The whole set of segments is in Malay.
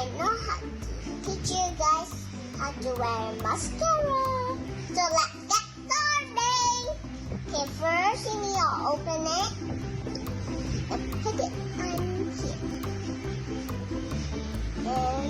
I know how to teach you guys how to wear mascara. So let's get started. Okay, first you need to open it and put it on here. And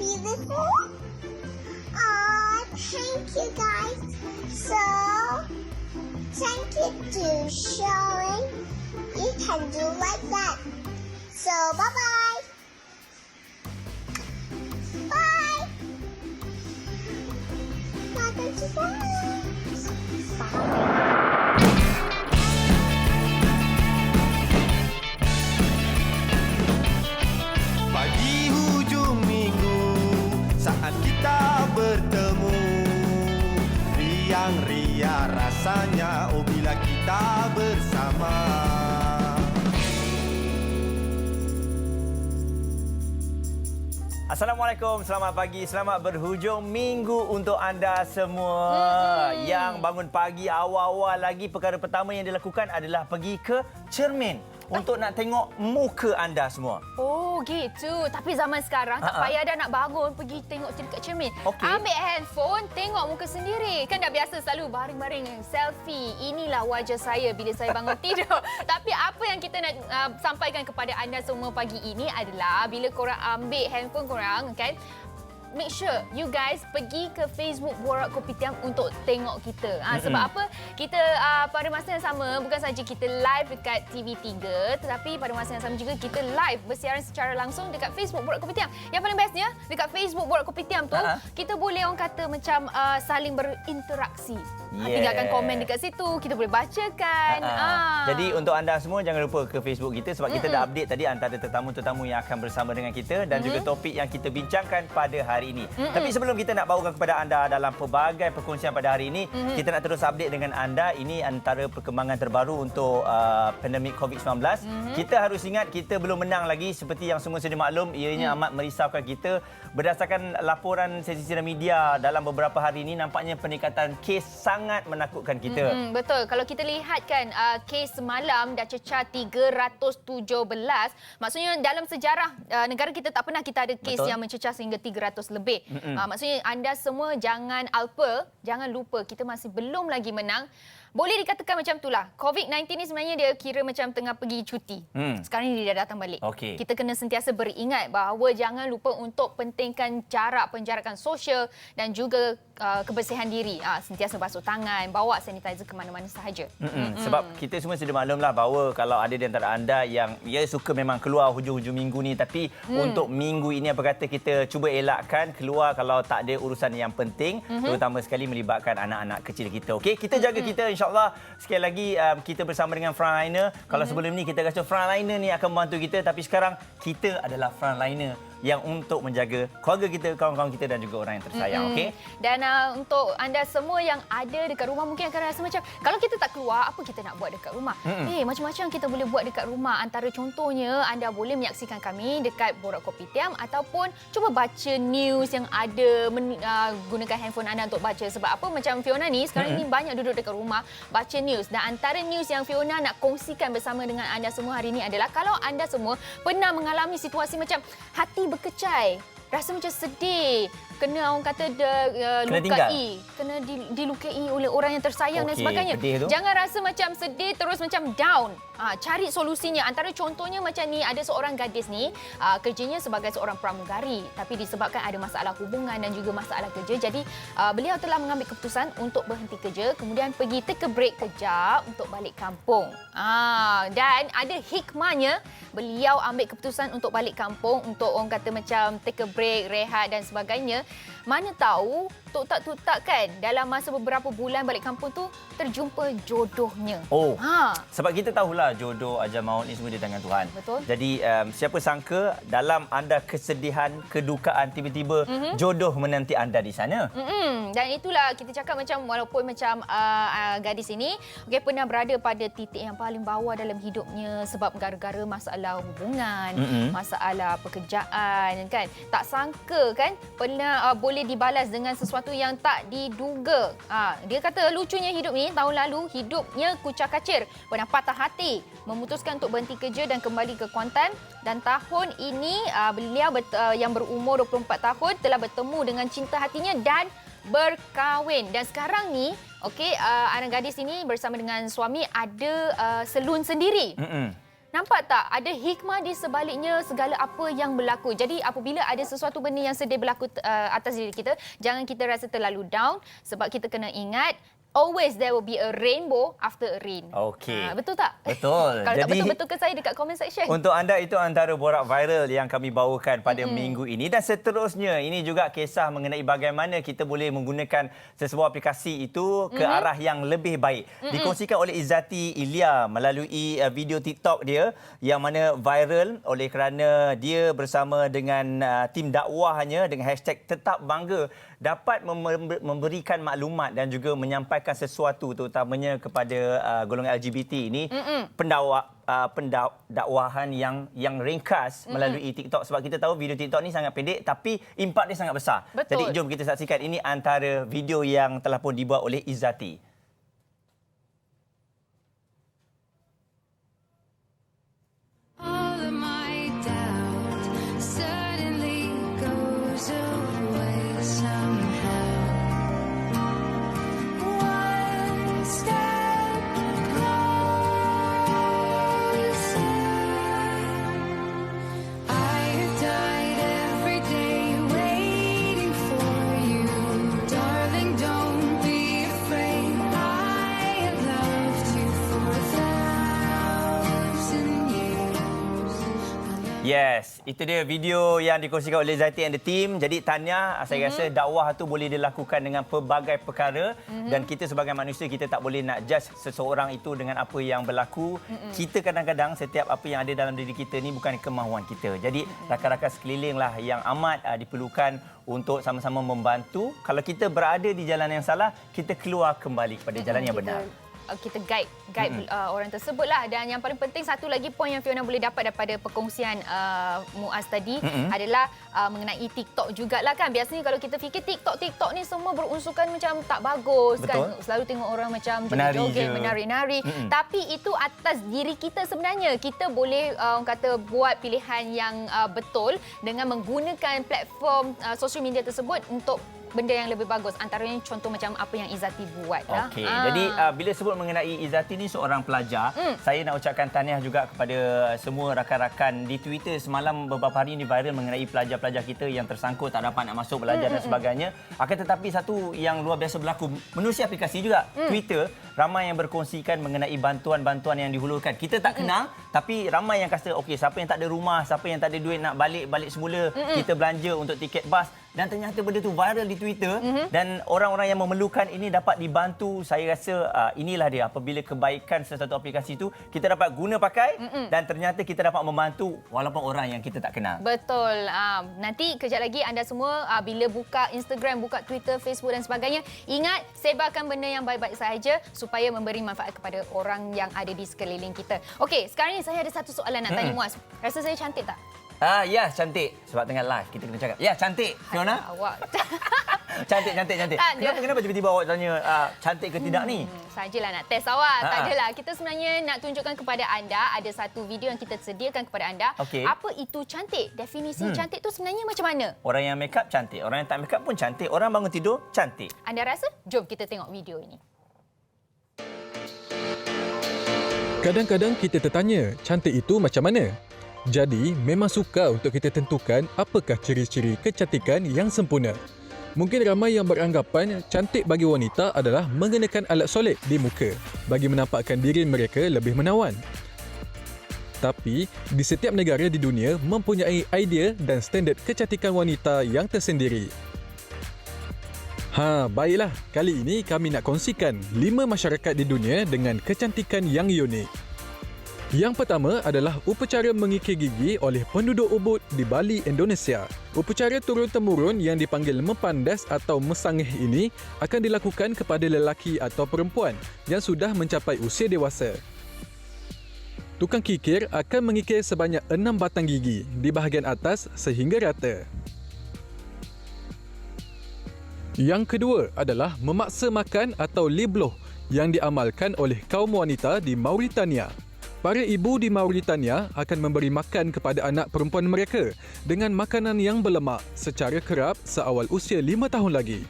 beautiful. Thank you guys. So, thank you to showing you can do like that. So, bye-bye. Bye. Welcome to dance. Bye. Pagi hujung minggu saat kita bertemu, riang ria rasanya oh bila kita bersama. Assalamualaikum, selamat pagi, selamat berhujung minggu untuk anda semua. Yang bangun pagi awal-awal lagi, perkara pertama yang dilakukan adalah pergi ke cermin untuk nak tengok muka anda semua. Oh, gitu. Tapi zaman sekarang tak payah dah nak bangun pergi tengok dekat cermin. Okey. Ambil handphone, tengok muka sendiri. Kan dah biasa selalu baring-baring selfie. Inilah wajah saya bila saya bangun tidur. Tapi apa yang kita nak sampaikan kepada anda semua pagi ini adalah bila korang ambil handphone korang, kan, make sure you guys pergi ke Facebook Borak Kopitiam untuk tengok kita. Sebab apa? Kita pada masa yang sama bukan saja kita live dekat TV3, tetapi pada masa yang sama juga kita live bersiaran secara langsung dekat Facebook Borak Kopitiam. Yang paling bestnya dekat Facebook Borak Kopitiam tu kita boleh orang kata macam saling berinteraksi. Tinggalkan komen dekat situ, kita boleh bacakan. Jadi untuk anda semua jangan lupa ke Facebook kita sebab kita dah update tadi antara tetamu-tetamu yang akan bersama dengan kita dan juga topik yang kita bincangkan pada hari ini. Tapi sebelum kita nak bawakan kepada anda dalam pelbagai perkongsian pada hari ini, kita nak terus update dengan anda. Ini antara perkembangan terbaru untuk pandemik COVID-19. Kita harus ingat kita belum menang lagi seperti yang semua sedia maklum. Ianya amat merisaukan kita. Berdasarkan laporan sesi media dalam beberapa hari ini, nampaknya peningkatan kes sangat menakutkan kita. Betul. Kalau kita lihat kan kes semalam dah cecah 317. Maksudnya dalam sejarah negara kita tak pernah kita ada kes yang mencecah sehingga 300 lebih. Maksudnya anda semua jangan alpa, jangan lupa kita masih belum lagi menang. Boleh dikatakan macam itulah. COVID-19 ni sebenarnya dia kira macam tengah pergi cuti. Sekarang ni dia dah datang balik. Okey. Kita kena sentiasa beringat bahawa jangan lupa untuk pentingkan jarak, penjarakan sosial dan juga kebersihan diri. Sentiasa basuh tangan, bawa sanitizer ke mana-mana sahaja. Sebab kita semua sudah maklumlah bahawa kalau ada di antara anda yang suka memang keluar hujung-hujung minggu ni, tapi untuk minggu ini apa kata kita cuba elakkan keluar kalau tak ada urusan yang penting, terutama sekali melibatkan anak-anak kecil kita. Okey, kita jaga kita insya-Allah. Sekali lagi kita bersama dengan frontliner. Kalau sebelum ni kita rasa frontliner ni akan membantu kita, tapi sekarang kita adalah frontliner yang untuk menjaga keluarga kita, kawan-kawan kita dan juga orang yang tersayang. Okey. Dan untuk anda semua yang ada dekat rumah mungkin akan rasa macam kalau kita tak keluar, apa kita nak buat dekat rumah? Macam-macam kita boleh buat dekat rumah. Antara contohnya anda boleh menyaksikan kami dekat Borak Kopitiam ataupun cuba baca news yang ada, gunakan handphone anda untuk baca. Sebab apa? Macam Fiona ni sekarang ni banyak duduk dekat rumah baca news. Dan antara news yang Fiona nak kongsikan bersama dengan anda semua hari ini adalah kalau anda semua pernah mengalami situasi macam hati berkecai, rasa macam sedih, kena orang kata kena dilukai oleh orang yang tersayang dan sebagainya. Jangan rasa macam sedih terus macam down. Cari solusinya. Antara contohnya macam ni, ada seorang gadis ni kerjanya sebagai seorang pramugari, tapi disebabkan ada masalah hubungan dan juga masalah kerja, jadi beliau telah mengambil keputusan untuk berhenti kerja, kemudian pergi take a break kejap untuk balik kampung. Dan ada hikmahnya beliau ambil keputusan untuk balik kampung, untuk orang kata macam take a break break, rehat dan sebagainya. Mana tahu tuk-tak kan dalam masa beberapa bulan balik kampung tu terjumpa jodohnya. Oh, sebab kita tahulah jodoh, ajal maut ni semua di tangan Tuhan. Betul. Jadi siapa sangka dalam anda kesedihan, kedukaan, tiba-tiba jodoh menanti anda di sana. Dan itulah kita cakap macam walaupun macam gadis ini pernah berada pada titik yang paling bawah dalam hidupnya sebab gara-gara masalah hubungan, masalah pekerjaan kan. Tak sangka kan pernah boleh dibalas dengan sesuatu yang tak diduga. Dia kata lucunya hidup ni, tahun lalu hidupnya kucak-kacir, pernah patah hati, memutuskan untuk berhenti kerja dan kembali ke Kuantan. Dan tahun ini beliau yang berumur 24 tahun telah bertemu dengan cinta hatinya dan berkahwin. Dan sekarang ni anak gadis ini bersama dengan suami ada salon sendiri. Nampak tak? Ada hikmah di sebaliknya segala apa yang berlaku. Jadi apabila ada sesuatu benda yang sedih berlaku atas diri kita, jangan kita rasa terlalu down sebab kita kena ingat always there will be a rainbow after a rain. Okey. Betul tak? Betul. Kalau Jadi, tak betul-betul ke saya dekat comment section. Untuk anda itu antara borak viral yang kami bawakan pada minggu ini. Dan seterusnya ini juga kisah mengenai bagaimana kita boleh menggunakan sesebuah aplikasi itu ke arah yang lebih baik. Dikongsikan oleh Izzati Ilya melalui video TikTok dia yang mana viral oleh kerana dia bersama dengan tim dakwahnya dengan hashtag tetap bangga dapat memberikan maklumat dan juga menyampaikan sesuatu terutamanya kepada golongan LGBT ini pendakwahan yang ringkas melalui TikTok sebab kita tahu video TikTok ni sangat pendek tapi impak dia sangat besar. Betul. Jadi jom kita saksikan ini antara video yang telah pun dibuat oleh Izzati. Yes, itu dia video yang dikongsikan oleh Izzati and the team. Jadi tahniah, saya rasa dakwah tu boleh dilakukan dengan pelbagai perkara dan kita sebagai manusia kita tak boleh nak judge seseorang itu dengan apa yang berlaku. Kita kadang-kadang setiap apa yang ada dalam diri kita ni bukan kemahuan kita. Jadi rakan-rakan sekelilinglah yang amat diperlukan untuk sama-sama membantu. Kalau kita berada di jalan yang salah, kita keluar kembali kepada jalan yang benar. Kita guide orang tersebutlah. Dan yang paling penting satu lagi poin yang Fiona boleh dapat daripada perkongsian Muaz tadi adalah mengenai TikTok jugalah kan. Biasanya kalau kita fikir TikTok ni semua berunsurkan macam tak bagus. Betul. Kan. Selalu tengok orang macam joget-joget, menari-nari. Tapi itu atas diri kita sebenarnya. Kita boleh orang kata buat pilihan yang betul dengan menggunakan platform sosial media tersebut untuk benda yang lebih bagus. Antaranya contoh macam apa yang Izzati buat. Okey. Jadi bila sebut mengenai Izzati ni seorang pelajar, saya nak ucapkan tahniah juga kepada semua rakan-rakan di Twitter. Semalam beberapa hari ini viral mengenai pelajar-pelajar kita yang tersangkut tak dapat nak masuk belajar dan sebagainya. Akan tetapi satu yang luar biasa berlaku menerusi aplikasi juga Twitter, ramai yang berkongsikan mengenai bantuan-bantuan yang dihulurkan. Kita tak kenal tapi ramai yang kata okey, siapa yang tak ada rumah, siapa yang tak ada duit nak balik semula, kita belanja untuk tiket bas. Dan ternyata benda tu viral di Twitter dan orang-orang yang memerlukan ini dapat dibantu. Saya rasa inilah dia apabila kebaikan sesuatu aplikasi itu kita dapat guna pakai dan ternyata kita dapat membantu walaupun orang yang kita tak kenal. Betul. Nanti kejap lagi anda semua bila buka Instagram, buka Twitter, Facebook dan sebagainya, ingat sebarkan benda yang baik-baik sahaja supaya memberi manfaat kepada orang yang ada di sekeliling kita. Okey, sekarang ni saya ada satu soalan nak tanya Muaz. Rasa saya cantik tak? Ya, cantik. Sebab tengah live kita kena cakap. Ya, cantik. Fiona? Awak. cantik. Kenapa tiba-tiba awak tanya cantik ke tidak ni? Sajalah nak test awak. Tak adalah. Kita sebenarnya nak tunjukkan kepada anda ada satu video yang kita sediakan kepada anda. Okay. Apa itu cantik? Definisi cantik tu sebenarnya macam mana? Orang yang make up cantik, orang yang tak make up pun cantik, orang bangun tidur cantik. Anda rasa? Jom kita tengok video ini. Kadang-kadang kita tertanya, cantik itu macam mana? Jadi, memang sukar untuk kita tentukan apakah ciri-ciri kecantikan yang sempurna. Mungkin ramai yang beranggapan cantik bagi wanita adalah mengenakan alat solid di muka bagi menampakkan diri mereka lebih menawan. Tapi, di setiap negara di dunia mempunyai idea dan standard kecantikan wanita yang tersendiri. Baiklah. Kali ini kami nak kongsikan 5 masyarakat di dunia dengan kecantikan yang unik. Yang pertama adalah upacara mengikir gigi oleh penduduk Ubud di Bali, Indonesia. Upacara turun-temurun yang dipanggil mempandas atau mesangih ini akan dilakukan kepada lelaki atau perempuan yang sudah mencapai usia dewasa. Tukang kikir akan mengikir sebanyak 6 batang gigi di bahagian atas sehingga rata. Yang kedua adalah memaksa makan atau libloh yang diamalkan oleh kaum wanita di Mauritania. Para ibu di Mauritania akan memberi makan kepada anak perempuan mereka dengan makanan yang berlemak secara kerap seawal usia 5 tahun lagi.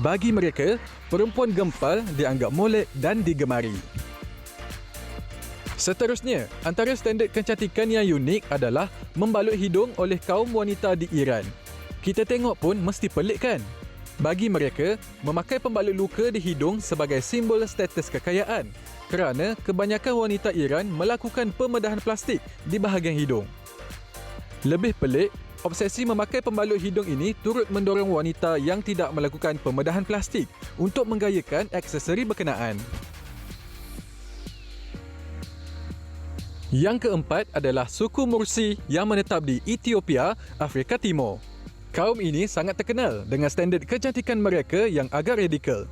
Bagi mereka, perempuan gempal dianggap molek dan digemari. Seterusnya, antara standard kecantikan yang unik adalah membalut hidung oleh kaum wanita di Iran. Kita tengok pun mesti pelik kan? Bagi mereka, memakai pembalut luka di hidung sebagai simbol status kekayaan kerana kebanyakan wanita Iran melakukan pembedahan plastik di bahagian hidung. Lebih pelik, obsesi memakai pembalut hidung ini turut mendorong wanita yang tidak melakukan pembedahan plastik untuk menggayakan aksesori berkenaan. Yang keempat adalah suku Mursi yang menetap di Ethiopia, Afrika Timur. Kaum ini sangat terkenal dengan standard kecantikan mereka yang agak radikal.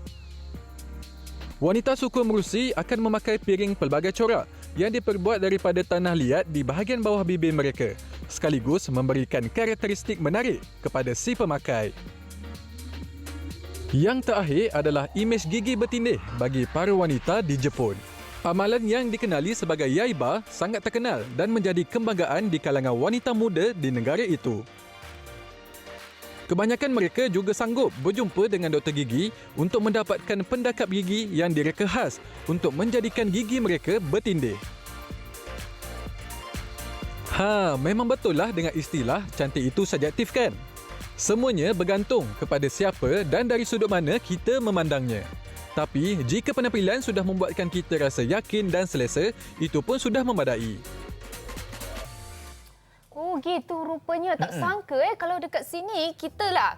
Wanita suku Mursi akan memakai piring pelbagai corak yang diperbuat daripada tanah liat di bahagian bawah bibir mereka, sekaligus memberikan karakteristik menarik kepada si pemakai. Yang terakhir adalah imej gigi bertindih bagi para wanita di Jepun. Amalan yang dikenali sebagai Yaiba sangat terkenal dan menjadi kebanggaan di kalangan wanita muda di negara itu. Kebanyakan mereka juga sanggup berjumpa dengan doktor gigi untuk mendapatkan pendakap gigi yang direka khas untuk menjadikan gigi mereka bertindih. Memang betul lah dengan istilah cantik itu subjektif kan? Semuanya bergantung kepada siapa dan dari sudut mana kita memandangnya. Tapi, jika penampilan sudah membuatkan kita rasa yakin dan selesa, itu pun sudah memadai. Oh gitu rupanya. Tak sangka kalau dekat sini kita lah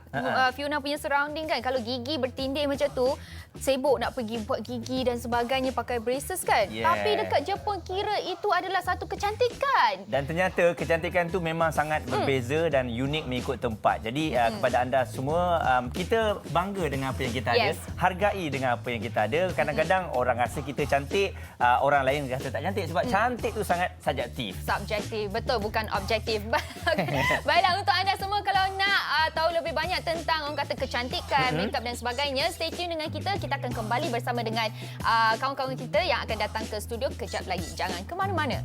Fiona punya surrounding kan, kalau gigi bertindih macam tu, sibuk nak pergi buat gigi dan sebagainya, pakai braces kan. Yeah. Tapi dekat Jepun kira itu adalah satu kecantikan. Dan ternyata kecantikan tu memang sangat berbeza dan unik mengikut tempat. Jadi kepada anda semua, kita bangga dengan apa yang kita ada, hargai dengan apa yang kita ada. Kadang-kadang orang rasa kita cantik, orang lain rasa tak cantik sebab cantik tu sangat subjektif. Subjektif, betul, bukan objektif. Baiklah, untuk anda semua kalau nak tahu lebih banyak tentang orang kata kecantikan, makeup dan sebagainya, stay tune dengan kita. Kita akan kembali bersama dengan kawan-kawan kita yang akan datang ke studio kejap lagi. Jangan ke mana-mana.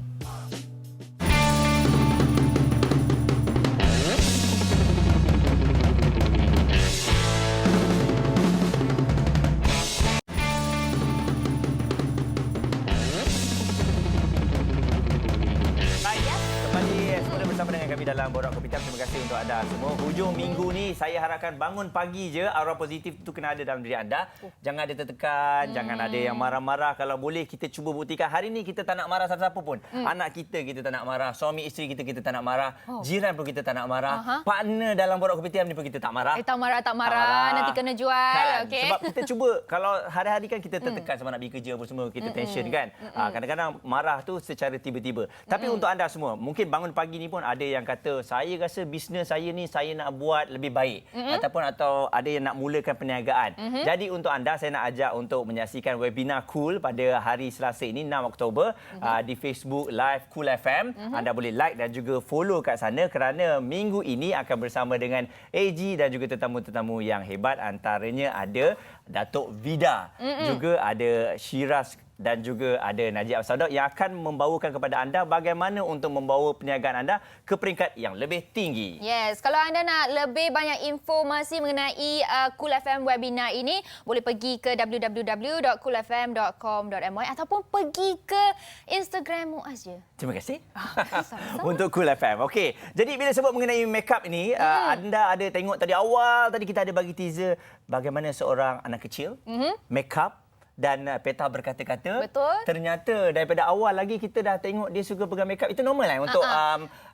Bersama dengan kami dalam Borak Kopi Hitam. Terima kasih untuk anda semua. Hujung minggu ni saya harapkan bangun pagi je, aura positif itu kena ada dalam diri anda. Jangan ada tertekan, jangan ada yang marah-marah. Kalau boleh kita cuba buktikan. Hari ni kita tak nak marah siapa-siapa pun. Anak kita tak nak marah. Suami isteri kita tak nak marah. Jiran pun kita tak nak marah. Partner dalam Borak Kopi Hitam ni pun kita tak marah. Tak marah. Nanti kena jual. Kan? Okay. Sebab kita cuba, kalau hari-hari kan kita tertekan sebab nak pergi kerja apa semua, kita tension kan. Kadang-kadang marah tu secara tiba-tiba. Tapi untuk anda semua, mungkin bangun pagi ni pun ada yang kata, saya rasa bisnes saya ni saya nak buat lebih baik. Atau ada yang nak mulakan perniagaan. Jadi untuk anda, saya nak ajak untuk menyaksikan webinar Cool pada hari Selasa ini, 6 Oktober di Facebook Live Cool FM. Anda boleh like dan juga follow kat sana kerana minggu ini akan bersama dengan AG dan juga tetamu-tetamu yang hebat. Antaranya ada Datuk Vida, juga ada Shiraz dan juga ada Najib Absaludok yang akan membawakan kepada anda bagaimana untuk membawa perniagaan anda ke peringkat yang lebih tinggi. Yes, kalau anda nak lebih banyak informasi mengenai Cool FM webinar ini, boleh pergi ke www.coolfm.com.my ataupun pergi ke Instagram Muaz je. Terima kasih. Sama-sama. Untuk Cool FM. Okey, jadi bila sebut mengenai makeup ini, anda ada tengok tadi awal tadi kita ada bagi teaser bagaimana seorang anak kecil makeup dan Peta berkata-kata. Betul. Ternyata daripada awal lagi kita dah tengok dia suka pegang makeup. Itu normal untuk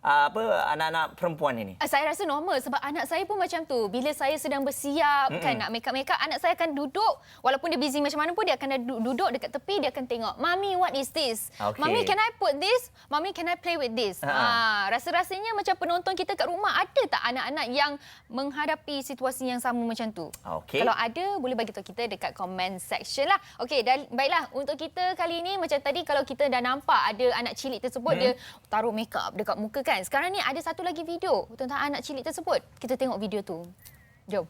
anak-anak perempuan ini? Saya rasa normal sebab anak saya pun macam tu. Bila saya sedang bersiap kan nak makeup, anak saya akan duduk walaupun dia busy macam mana pun dia akan duduk dekat tepi, dia akan tengok, "Mami, what is this? Okay. Mami, can I put this? Mami, can I play with this?" Rasa-rasanya macam penonton kita kat rumah, ada tak anak-anak yang menghadapi situasi yang sama macam tu? Okey. Kalau ada, boleh bagi tahu kita dekat comment section lah. Okey, dan baiklah untuk kita kali ini macam tadi kalau kita dah nampak ada anak cilik tersebut dia taruh makeup dekat muka kan. Sekarang ni ada satu lagi video tentang anak cilik tersebut. Kita tengok video tu. Jom.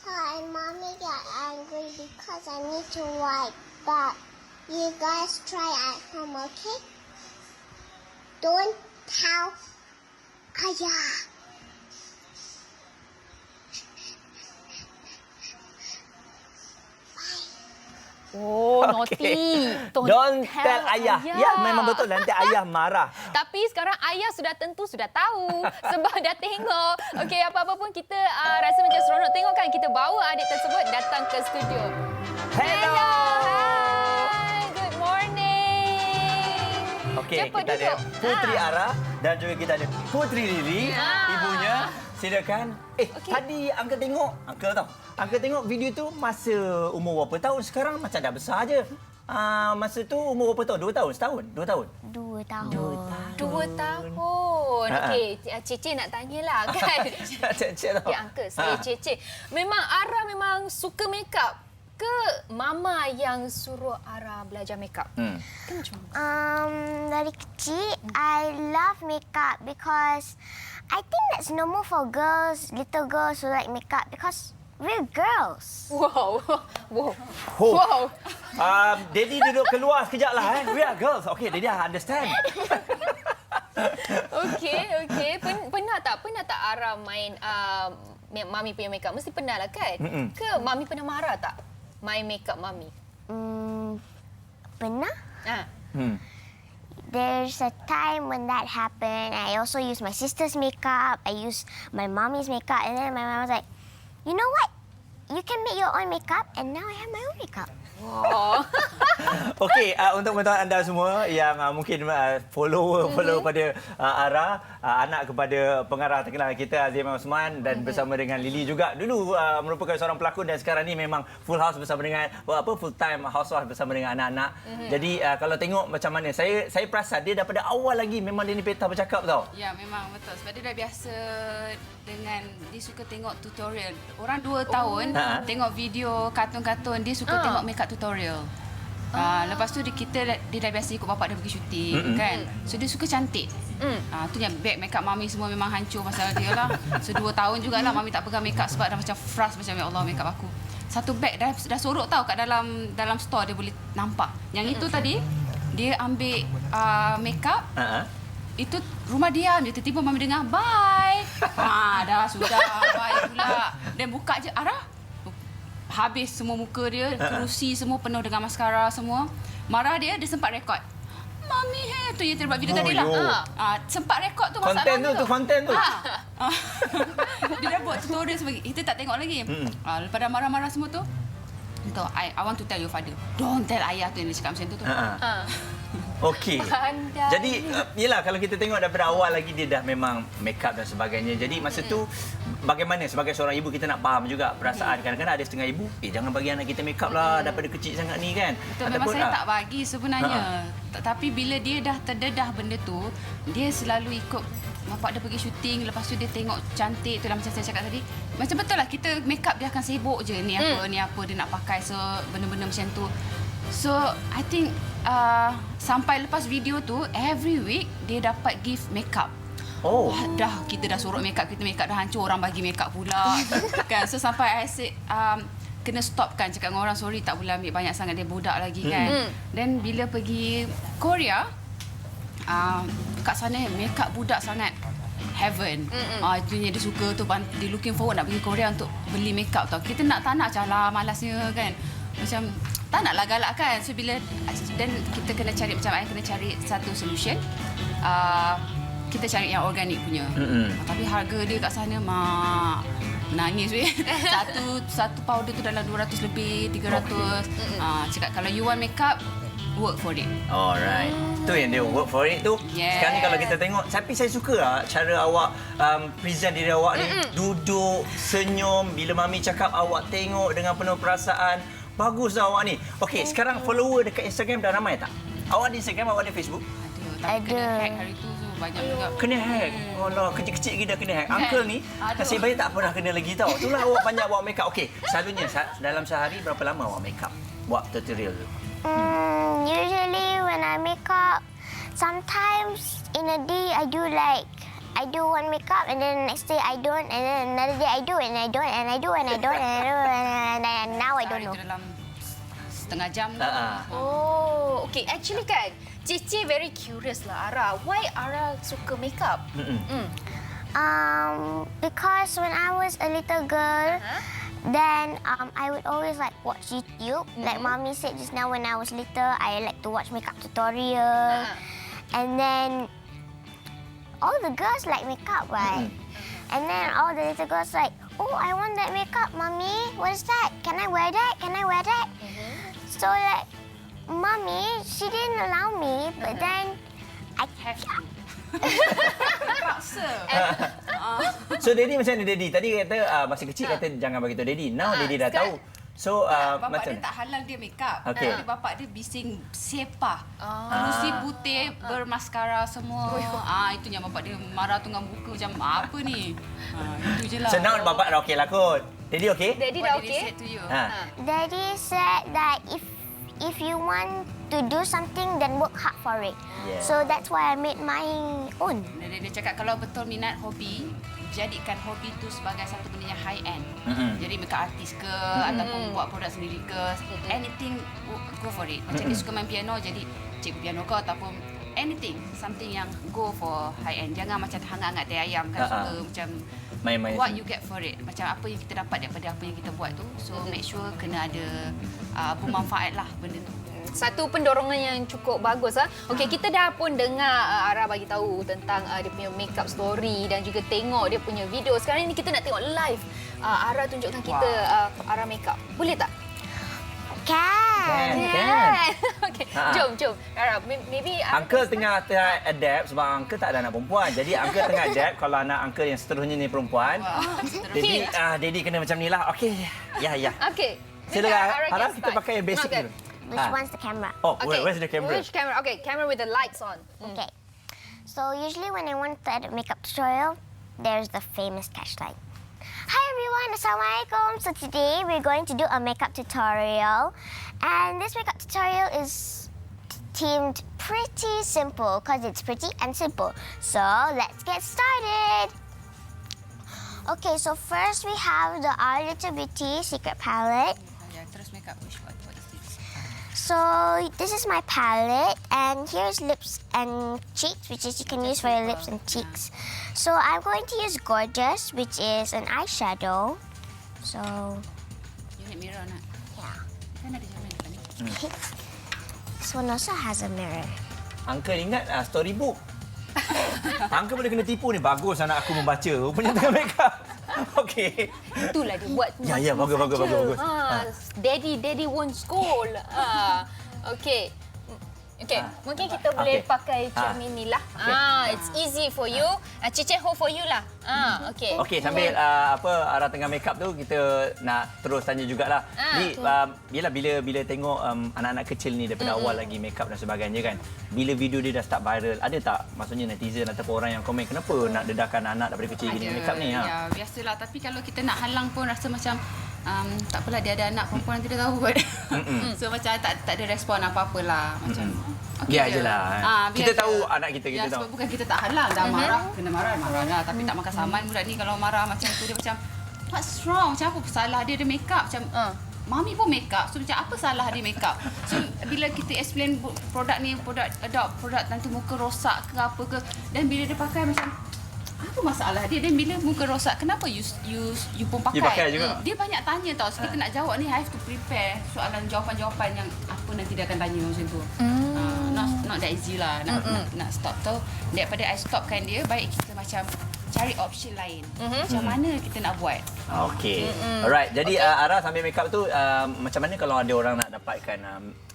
Hi, Mommy got angry because I need to wipe, but you guys try at home, okay? Don't tell Ayah. Oh, naughty. Don't tell ayah. Ya, memang betul. Nanti ayah marah. Tapi sekarang ayah sudah tentu sudah tahu sebab dah tengok. Okey, apa-apa pun kita rasa macam seronok tengok kan. Kita bawa adik tersebut datang ke studio. Hello. Hi. Good morning. Okey, Cepat kita ada duduk. Putri Ara dan juga kita ada Putri Lily, ibunya. Silakan. Tadi Uncle tengok, Uncle tengok video tu masa umur berapa tahun? Sekarang macam dah besar je. Masa tu umur berapa tahun? 2 tahun? Setahun? 2 tahun? 2 tahun. 2 tahun. Okey, Cece nak tanyalah kan. Cek tau. Ya, Uncle, saya Cece. Memang Ara memang suka makeup ke mama yang suruh Ara belajar makeup? Ke macam mana? Dari kecil, I love makeup because I think that's normal for girls, little girls who like makeup because we're girls. Wow. Wow. Oh. Wow. Daddy duduk keluar sekejap lah. We are girls. Okey, Daddy understand. Okey. Pernah tak Ara main Mami punya makeup? Mesti pernah lah kan? Ke Mami pernah marah tak? Main makeup Mami? Pernah? Hmm. There's a time when that happened. I also used my sister's makeup. I used my mommy's makeup. And then my mom was like, "You know what? You can make your own makeup." And now I have my own makeup. Wow. Okey, untuk pengetahuan anda semua yang mungkin follow pada Ara, anak kepada pengarah terkenal kita Azim Osman dan bersama dengan Lily juga. Dulu merupakan seorang pelakon dan sekarang ni memang full house bersama dengan full time housewife bersama dengan anak-anak. Jadi kalau tengok macam mana, saya perasan dia daripada awal lagi memang dia ni Peta bercakap tau. Ya, memang betul. Sebab dia dah biasa dengan dia suka tengok tutorial. Orang 2 tahun tengok video kartun-kartun, dia suka tengok makeup tutorial. Lepas tu dia dah biasa ikut bapak dia pergi syuting kan. So dia suka cantik. Tu yang bag makeup mami semua memang hancur pasal dia lah. So 2 tahun jugalah mami tak pegang makeup sebab dah macam frust macam ya Allah makeup aku. Satu bag dah sorok tau kat dalam store dia boleh nampak. Yang itu tadi dia ambil makeup. Itu rumah diam je, tiba-tiba mami dengar bye. Dah sudah bye pula. Dan buka je Ara. Habis semua muka dia, kerusi semua penuh dengan maskara semua. Marah dia sempat rekod. Mami tu yang terbuat video tadi lah. Sempat rekod tu masalahnya. Konten tu. Dia dah buat tutorial sebagainya. Kita tak tengok lagi. Lepas dah marah-marah semua tu, I want to tell your father. Don't tell ayah tu yang dia cakap macam tu. Okey. Jadi yalah kalau kita tengok daripada awal lagi dia dah memang makeup dan sebagainya. Jadi masa tu bagaimana sebagai seorang ibu kita nak faham juga perasaan kadang-kadang ada setengah ibu jangan bagi anak kita makeup lah daripada kecil sangat ni kan. Betul, memang saya tak bagi sebenarnya. Tapi bila dia dah terdedah benda tu, dia selalu ikut bapak dia pergi syuting, lepas tu dia tengok cantik tu lah macam saya cakap tadi. Macam betul lah kita makeup dia akan sibuk je ni apa dia nak pakai benda-benda macam tu. So I think sampai lepas video tu every week dia dapat gift makeup. Kita dah sorok makeup, kita makeup dah hancur, orang bagi makeup pula. Kan? So sampai I said kena stop kan, cakap dengan orang sorry tak boleh ambil banyak sangat, dia budak lagi kan. Dan bila pergi Korea, kat sana makeup budak sangat heaven. Itu yang dia suka tu, dia looking forward nak pergi Korea untuk beli makeup tau. Kita tak nak calah malasnya kan. Macam tak naklah galak kan. So bila dan kita kena cari macam I kena cari satu solution. Kita cari yang organik punya. Tapi harga dia kat sana menangis weh. Satu powder tu dalam 200 lebih, 300. Cakap kalau you want makeup, work for it. Alright. Tu yang dia work for it tu. Yes. Sekarang ni kalau kita tengok, tapi saya suka lah cara awak present diri awak ni. Duduk, senyum. Bila Mami cakap, awak tengok dengan penuh perasaan. Bagus lah awak ni. Okey, sekarang follower dekat Instagram dah ramai tak? Awak di Instagram, awak di Facebook? Tapi kena hack hari tu banyak juga. Kena hack. Allah, kecil-kecil lagi dah kena hack. Uncle ni, nasib baik tak pernah kena lagi tau. Itulah awak banyak buat makeup. Okey, selalunya dalam sehari berapa lama awak makeup? Buat tutorial tu? Usually when I make up, sometimes in a day I do one makeup and then next day I don't and then another day I do and I don't and I do and I don't and I do and now I don't know. Itu dalam setengah jam lah. Oh, okay. Actually kan, Cici very curious lah Ara. Why Ara suka makeup? Because when I was a little girl, then I would always like watch YouTube. Like Mommy said just now, when I was little, I like to watch makeup tutorial. And then all the girls like makeup, right? And then all the little girls like, oh, I want that makeup, Mommy. What is that? Can I wear that? Can I wear that? So like, Mommy, she didn't allow me, but then I Have to. Paksa. So, Daddy macam mana, Daddy? Tadi kata, masa kecil kata jangan bagi tahu Daddy. Now, Daddy dah tahu. So, Bapak macam dia tak halal dia makeup. Okey. Tapi bapak dia bising sepah. Kerusi putih, bermaskara semua. Itu yang bapak dia marah tu dengan muka macam apa ni. Itu je lah. So, now bapak dah okey lah kot. Daddy okey? Daddy What dah did he okay? say to you? Daddy said that if you want to do something, then work hard for it. Yeah. So that's why I made my own. Dia cakap kalau betul minat hobi, jadikan hobi tu sebagai satu benda yang high end. Jadi makeup artist ke ataupun buat produk sendiri ke, anything go for it. Macam dia suka main piano, jadi cikgu piano ke ataupun anything, something yang go for high end. Jangan macam hangat-hangat teh ayam kan, suka macam Main-main. what you get for it. Macam apa yang kita dapat daripada apa yang kita buat tu. So make sure kena ada bermanfaat lah benda tu. Satu pendorongan yang cukup bagus. Okey, kita dah pun dengar Ara bagi tahu tentang dia punya makeup story dan juga tengok dia punya video. Sekarang ni kita nak tengok live Ara tunjukkan kita Ara makeup. Boleh tak? Can. Okey, jom. Ara, maybe Uncle tengah adapt sebab Uncle tak ada anak perempuan. Jadi Uncle tengah adapt kalau anak Uncle yang seterusnya ni perempuan. Jadi Daddy kena macam ni lah. Okey. Ya. Okey. Silakan. Ara, Harap get kita start. pakai yang basic Okay. dulu. Which one's the camera? Oh, Okay. where's the camera? Which camera? Okay, camera with the lights on. Okay. So usually when I want to edit makeup tutorial, there's the famous catchlight. Hi everyone, Assalamualaikum. So today we're going to do a makeup tutorial. And this makeup tutorial is themed pretty simple because it's pretty and simple. So let's get started. Okay, so first we have the Our Little Beauty Secret Palette. Terus makeup, what is this? So this is my palette, and here's lips and cheeks, which is you can use for your lips and cheeks. So I'm going to use Gorgeous, which is an eyeshadow. So You need mirror nak? yeah, Kan ada jam depan ni. this one also has a mirror. Uncle ingat storybook. Uncle boleh kena tipu ni. Bagus anak aku membaca. Rupanya tengah makeup. Okey. Itulah dia buat. Ya, bagus. Daddy won't scold. Okey. Okey, mungkin kita boleh pakai cermin ni lah. It's easy for you. Cici hold for you lah. Okey. Okey, sambil Ara tengah makeup tu, kita nak terus tanya jugalah. Yelah, bila tengok anak-anak kecil ni daripada awal lagi makeup dan sebagainya kan. Bila video dia dah start viral, ada tak maksudnya netizen ataupun orang yang komen kenapa nak dedahkan anak daripada kecil gini makeup ni? Ya, biasalah. Tapi kalau kita nak halang pun rasa macam tak apalah, dia ada anak perempuan, kita tahu kot. So macam tak ada respon apa-apalah. Macam Biar je lah. Kita biar tahu je. anak kita tahu. Sebab bukan kita tak halang. Dah marah, kena marah lah. Tapi tak makan saman budak ni kalau marah macam tu. Dia macam, what's wrong? Macam apa salah dia ada makeup? Macam, Mami pun makeup. So macam apa salah dia makeup? So bila kita explain produk ni, produk adult, produk nanti muka rosak ke apa ke. Dan bila dia pakai macam, apa masalah dia? Dan bila muka rosak, kenapa you pun pakai? You pakai juga. Dia banyak tanya tau. So kita nak jawab ni, I have to prepare soalan jawapan-jawapan yang apa nanti dia akan tanya macam tu. Not that easy lah nak stop tu. Daripada I stopkan dia, baik kita macam cari option lain. Macam mana kita nak buat? Okey. Alright. Jadi Ara sambil make up tu macam mana kalau ada orang nak dapatkan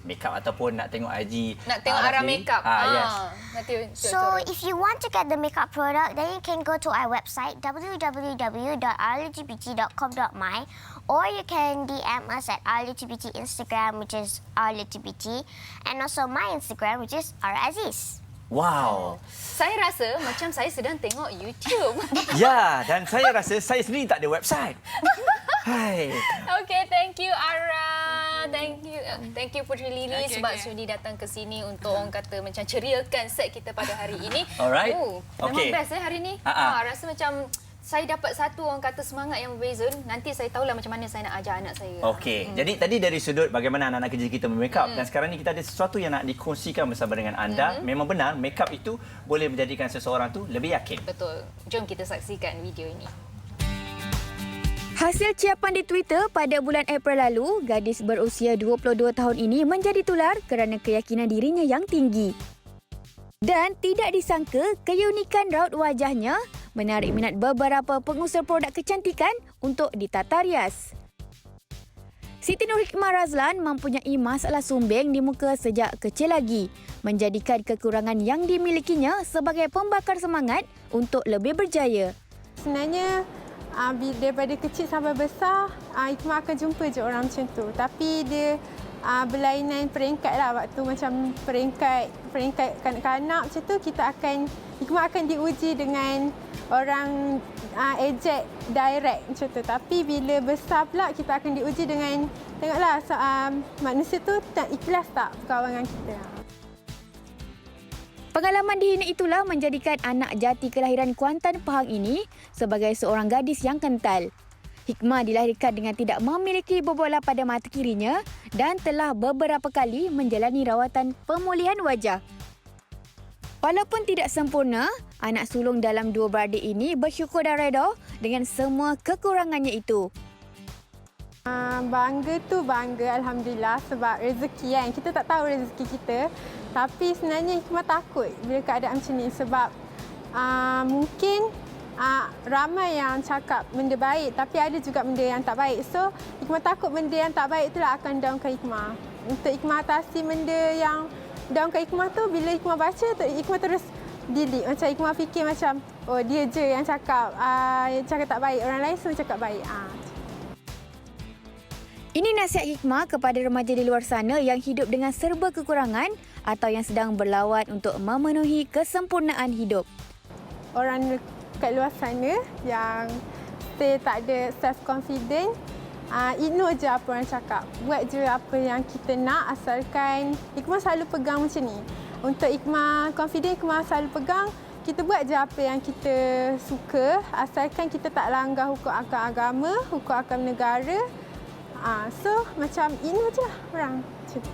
make up ataupun nak tengok IG Nak tengok Ara sendiri? make up. Yes. Nanti So if you want to get the makeup product, then you can go to our website www.rlgbt.com.my, or you can DM us at rlgbt Instagram, which is rlgbt, and also my Instagram, which is raziz. Wow. Saya rasa macam saya sedang tengok YouTube. Ya, dan saya rasa saya sendiri tak ada website. Hai. Okay, thank you Ara. Thank you Puteri Lily sebab okay. sudi datang ke sini untuk orang kata macam ceriakan set kita pada hari ini. Alright. Memang Okay. best hari ni. Rasa macam saya dapat satu orang kata semangat yang berbeza. Nanti saya tahulah macam mana saya nak ajar anak saya. Okey. Jadi tadi dari sudut bagaimana anak-anak kerja kita make up dan sekarang ni kita ada sesuatu yang nak dikongsikan bersama dengan anda. Memang benar make up itu boleh menjadikan seseorang tu lebih yakin. Betul. Jom kita saksikan video ini. Hasil ciapan di Twitter pada bulan April lalu, gadis berusia 22 tahun ini menjadi tular kerana keyakinan dirinya yang tinggi. Dan tidak disangka, keunikan raut wajahnya menarik minat beberapa pengusaha produk kecantikan untuk ditata rias. Siti Nur Hikmah Razlan mempunyai masalah sumbing di muka sejak kecil lagi, menjadikan kekurangan yang dimilikinya sebagai pembakar semangat untuk lebih berjaya. Sebenarnya daripada kecil sampai besar, Hikmah akan jumpa je orang macam tu. Tapi dia berlainan peringkat lah, waktu macam peringkat kanak-kanak macam tu, Hikmah akan diuji dengan orang eject direct macam tu. Tapi bila besar pula, kita akan diuji dengan, tengoklah manusia tu tak ikhlas tak berkawan dengan kita. Pengalaman dihina itulah menjadikan anak jati kelahiran Kuantan, Pahang ini sebagai seorang gadis yang kental. Hikmah dilahirkan dengan tidak memiliki bobolah pada mata kirinya dan telah beberapa kali menjalani rawatan pemulihan wajah. Walaupun tidak sempurna, anak sulung dalam dua beradik ini bersyukur dan reda dengan semua kekurangannya itu. Bangga Alhamdulillah sebab rezeki kan. Kita tak tahu rezeki kita. Tapi sebenarnya Hikmah takut bila keadaan macam ni sebab mungkin ramai yang cakap benda baik tapi ada juga benda yang tak baik. So Hikmah takut benda yang tak baik itulah akan downkan Hikmah. Untuk Hikmah atasi benda yang downkan Hikmah tu, bila Hikmah baca tu, Hikmah terus delete. Macam Hikmah fikir macam, oh dia je yang cakap tak baik. Orang lain semua cakap baik. Ini nasihat Hikmah kepada remaja di luar sana yang hidup dengan serba kekurangan atau yang sedang berlawat untuk memenuhi kesempurnaan hidup. Orang kat luar sana yang stay tak ada self-confident, ignore je apa orang cakap. Buat je apa yang kita nak asalkan Hikmah selalu pegang macam ni. Untuk Hikmah confident, Hikmah selalu pegang, kita buat je apa yang kita suka asalkan kita tak langgar hukum agama, hukum agama negara. So macam ini je lah orang cerita.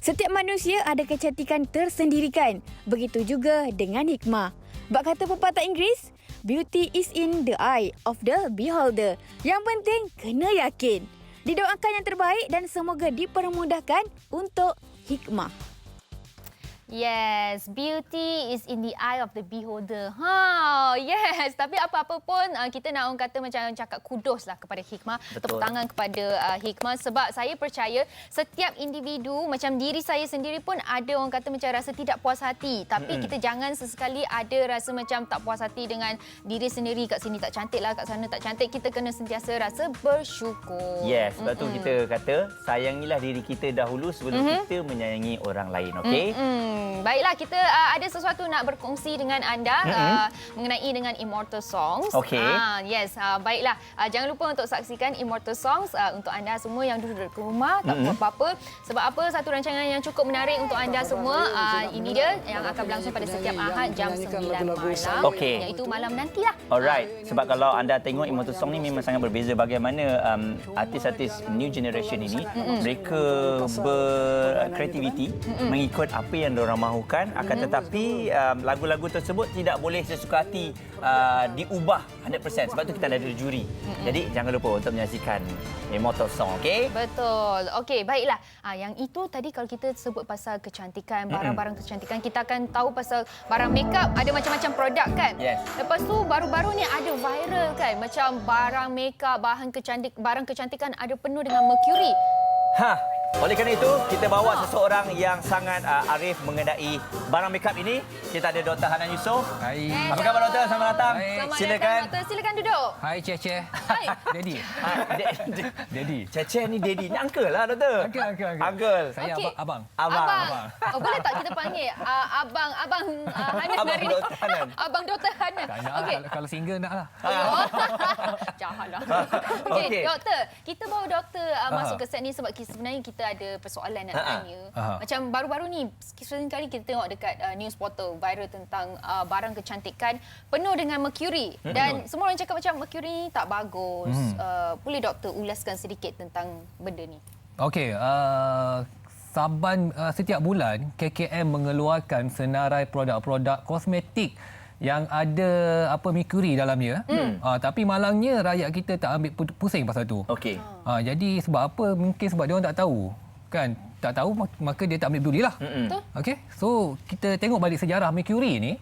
Setiap manusia ada kecantikan tersendiri kan? Begitu juga dengan Hikmah. Bak kata pepatah Inggeris, beauty is in the eye of the beholder. Yang penting kena yakin. Didoakan yang terbaik dan semoga dipermudahkan untuk Hikmah. Yes, beauty is in the eye of the beholder. Yes. Tapi apa-apa pun kita nak orang kata macam cakap kudos lah kepada Hikmah. Tepuk tangan kepada Hikmah sebab saya percaya setiap individu macam diri saya sendiri pun ada orang kata macam rasa tidak puas hati. Tapi kita jangan sesekali ada rasa macam tak puas hati dengan diri sendiri. Kat sini tak cantik lah, kat sana tak cantik. Kita kena sentiasa rasa bersyukur. Yes, sebab tu kita kata sayangilah diri kita dahulu sebelum kita menyayangi orang lain, okey? Baiklah, kita ada sesuatu nak berkongsi dengan anda mengenai dengan Immortal Songs. Okey. Yes, baiklah. Jangan lupa untuk saksikan Immortal Songs untuk anda semua yang duduk di rumah, tak buat apa-apa. Sebab apa, satu rancangan yang cukup menarik untuk anda semua. Ini dia yang akan berlangsung pada setiap Ahad jam 9 malam. Okey. Iaitu malam nantilah. Alright, sebab kalau anda tengok Immortal Song ni memang sangat berbeza bagaimana artis-artis new generation ini mereka berkreativiti mengikut apa yang diorang diorang mahukan, akan tetapi lagu-lagu tersebut tidak boleh sesuka hati diubah 100%. Sebab tu kita ada juri. Jadi jangan lupa untuk menyaksikan Immortal Song, okey? Betul. Okey, baiklah. Yang itu tadi kalau kita sebut pasal kecantikan, barang-barang kecantikan, kita akan tahu pasal barang makeup ada macam-macam produk kan? Yes. Lepas tu baru-baru ni ada viral kan, macam barang makeup, barang kecantikan ada penuh dengan mercury. Oleh kerana itu, kita bawa seseorang yang sangat arif mengenai barang makeup ini. Kita ada Dr. Hanan Yusof. Hai. Apa khabar, Doktor? Selamat datang. Selamat Silakan. datang, Doktor. Silakan duduk. Hai Cece. Hai. Daddy. Daddy. Cece ni Daddy. Ni uncle lah, Doktor. Uncle. Saya Okey. abang. Abang. Oh, boleh tak kita panggil Abang Hanan Abang dari Dr. Hanan. Abang Dr. Hanan. Tak nak Okey. lah. Kalau single nak lah. Jahatlah. Okey. Okey, Doktor. Kita bawa Doktor masuk ke set ni sebab sebenarnya kita ada persoalan nak tanya. Macam baru-baru ni, sering kali kita tengok dekat news portal viral tentang barang kecantikan penuh dengan mercury. Dan semua orang cakap macam mercury ni tak bagus. Boleh Doktor ulaskan sedikit tentang benda ni? Okey, setiap bulan KKM mengeluarkan senarai produk-produk kosmetik yang ada mercury dalamnya. Tapi malangnya rakyat kita tak ambil pusing pasal tu. Okey. Jadi sebab apa? Mungkin sebab dia orang tak tahu. Kan? Tak tahu maka dia tak ambil pedulilah. Okey. So kita tengok balik sejarah mercury ni.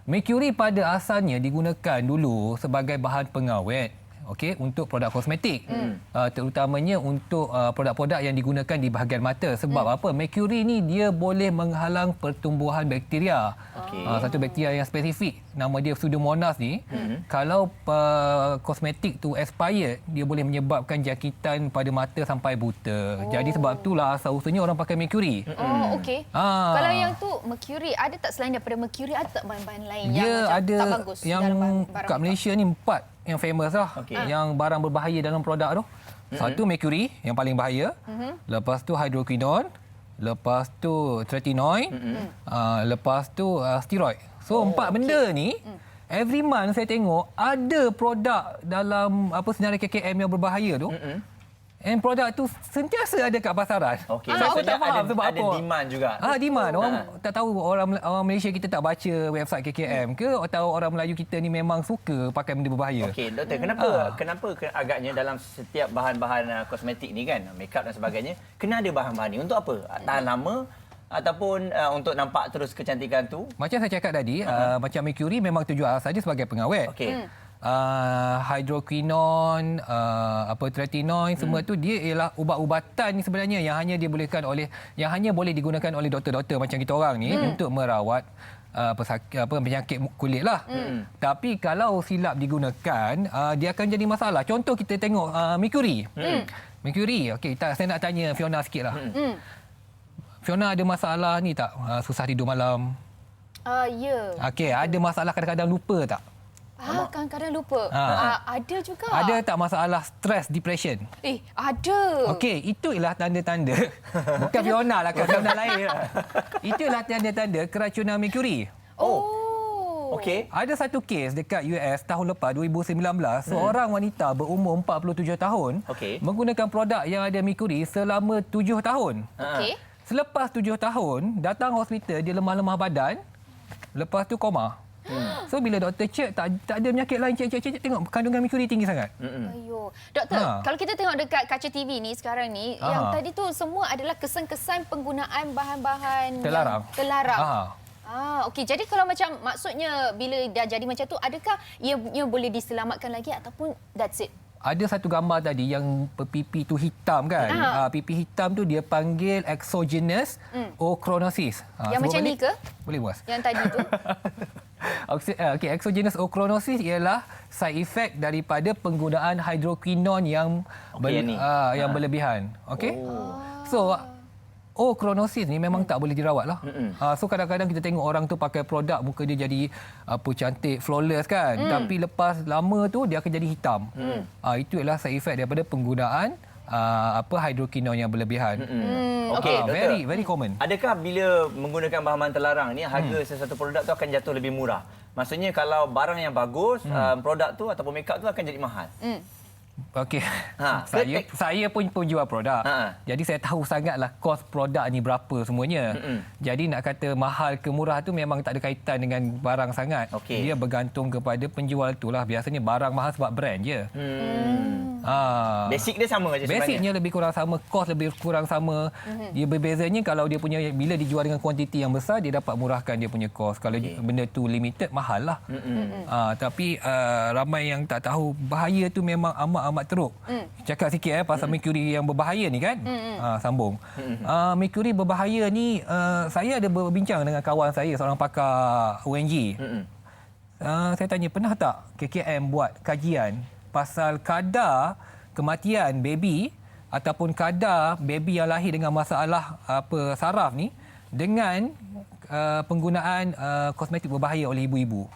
Mercury pada asalnya digunakan dulu sebagai bahan pengawet. Okey, untuk produk kosmetik. Terutamanya untuk produk-produk yang digunakan di bahagian mata. Sebab apa? Mercury ni dia boleh menghalang pertumbuhan bakteria. Satu bakteria yang spesifik. Nama dia Pseudomonas ni. Kalau kosmetik tu expired, dia boleh menyebabkan jangkitan pada mata sampai buta. Jadi sebab itulah asal-usulnya orang pakai mercury. Oh, okey. Kalau yang tu mercury, ada tak selain daripada mercury, ada tak bahan-bahan lain yang Dia macam ada tak bagus yang dalam barang kat Malaysia ni 4 yang famous lah. Yang barang berbahaya dalam produk tu. Satu mercury yang paling bahaya. Lepas tu hydroquinone. Lepas tu tretinoin. Lepas tu steroid. So 4 benda ni every month saya tengok ada produk dalam senarai KKM yang berbahaya tu. And produk tu sentiasa ada kat pasaran. Okey. So, aku tak faham sebab ada apa. demand juga. Demand. Orang tak tahu orang Malaysia kita tak baca website KKM ke atau orang Melayu kita ni memang suka pakai benda berbahaya. Okey, Doktor, kenapa agaknya dalam setiap bahan-bahan kosmetik ni kan, makeup dan sebagainya, kena ada bahan-bahan ni untuk apa? Tahan lama ataupun untuk nampak terus kecantikan tu? Macam saya cakap tadi, macam mercury memang tujuan asal dia sebagai pengawet. Okey. Hydroquinone, tretinoin, semua tu dia ialah ubat-ubatan ni sebenarnya yang hanya boleh digunakan oleh doktor-doktor macam kita orang ni untuk merawat penyakit kulit lah. Tapi kalau silap digunakan, dia akan jadi masalah. Contoh kita tengok mercury. Mercury, okey, saya nak tanya Fiona sikit lah. Fiona ada masalah ni tak? Susah tidur malam? Ya. Okey, ada masalah kadang-kadang lupa tak? Kadang-kadang lupa. Ada juga. Ada tak masalah stres, depression? Ada. Okey, itu ialah tanda-tanda. Bukan Fiona lah, kan Fiona lain. Itu ialah tanda-tanda keracunan mercury. Okey. Ada satu kes dekat US tahun lepas, 2019, seorang wanita berumur 47 tahun menggunakan produk yang ada mercury selama 7 tahun. Okey. Selepas 7 tahun, datang hospital, dia lemah-lemah badan, lepas tu koma. So bila doktor cek tak ada penyakit lain, cek tengok kandungan mercury tinggi sangat. Ayo. Doktor, kalau kita tengok dekat kaca TV ni sekarang ni, yang tadi tu semua adalah kesan-kesan penggunaan bahan-bahan terlarang. Okey. Jadi kalau macam maksudnya bila dah jadi macam tu, adakah ia boleh diselamatkan lagi ataupun that's it? Ada satu gambar tadi yang pipi tu hitam kan. Pipi hitam tu dia panggil exogenous ochronosis. Yang macam ni ke? Boleh puas. Yang tadi tu? Okey, exogenous ochronosis ialah side effect daripada penggunaan hydroquinone yang berlebihan. Okey? So ochronosis ni memang tak boleh dirawat lah. So kadang-kadang kita tengok orang tu pakai produk, muka dia jadi cantik, flawless kan. Tapi lepas lama tu dia akan jadi hitam. Itu ialah side effect daripada penggunaan hydroquinone yang berlebihan. Okey, very common. Adakah bila menggunakan bahan-bahan terlarang ni harga sesuatu produk tu akan jatuh lebih murah? Maksudnya kalau barang yang bagus, produk tu ataupun makeup tu akan jadi mahal. Okey. ke Saya pun penjual produk. Jadi saya tahu sangatlah kos produk ni berapa semuanya. Jadi nak kata mahal ke murah tu memang tak ada kaitan dengan barang sangat. Okey. Dia bergantung kepada penjual itulah. Biasanya barang mahal sebab brand je. Basic dia sama je sebenarnya. Basicnya lebih kurang sama, kos lebih kurang sama. Dia berbezanya kalau dia punya bila dijual dengan kuantiti yang besar dia dapat murahkan dia punya kos. Kalau benda tu limited mahal lah. Tapi ramai yang tak tahu bahaya tu memang amat teruk. Cakap sikit pasal merkuri yang berbahaya ni kan. Sambung. Merkuri berbahaya ni saya ada berbincang dengan kawan saya seorang pakar UNG. Saya tanya pernah tak KKM buat kajian pasal kadar kematian baby ataupun kadar baby yang lahir dengan masalah saraf ni dengan penggunaan kosmetik berbahaya oleh ibu-ibu.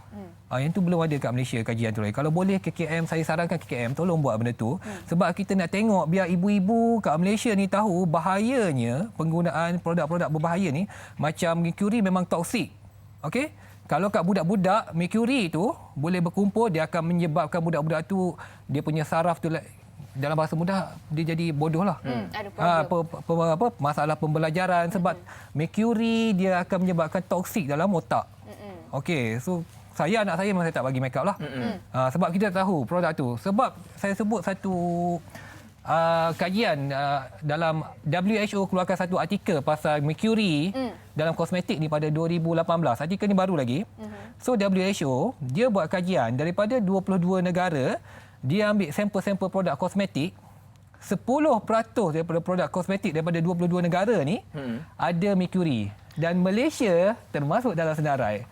Yang tu belum ada kat Malaysia kajian tu. Kalau boleh KKM, saya sarankan KKM tolong buat benda tu. Sebab kita nak tengok biar ibu-ibu kat Malaysia ni tahu bahayanya penggunaan produk-produk berbahaya ni. Macam merkuri memang toksik. Okey? Kalau kat budak-budak, merkuri tu boleh berkumpul, dia akan menyebabkan budak-budak tu dia punya saraf tu dalam bahasa mudah dia jadi bodoh lah. Ada problem. Masalah pembelajaran sebab merkuri dia akan menyebabkan toksik dalam otak. Okey, so anak saya memang saya tak bagi make up lah. Sebab kita tahu produk tu. Sebab saya sebut satu kajian dalam WHO keluarkan satu artikel pasal merkuri dalam kosmetik ni pada 2018. Artikel ni baru lagi. So WHO dia buat kajian daripada 22 negara, dia ambil sampel-sampel produk kosmetik. 10% daripada produk kosmetik daripada 22 negara ni ada merkuri. Dan Malaysia termasuk dalam senarai.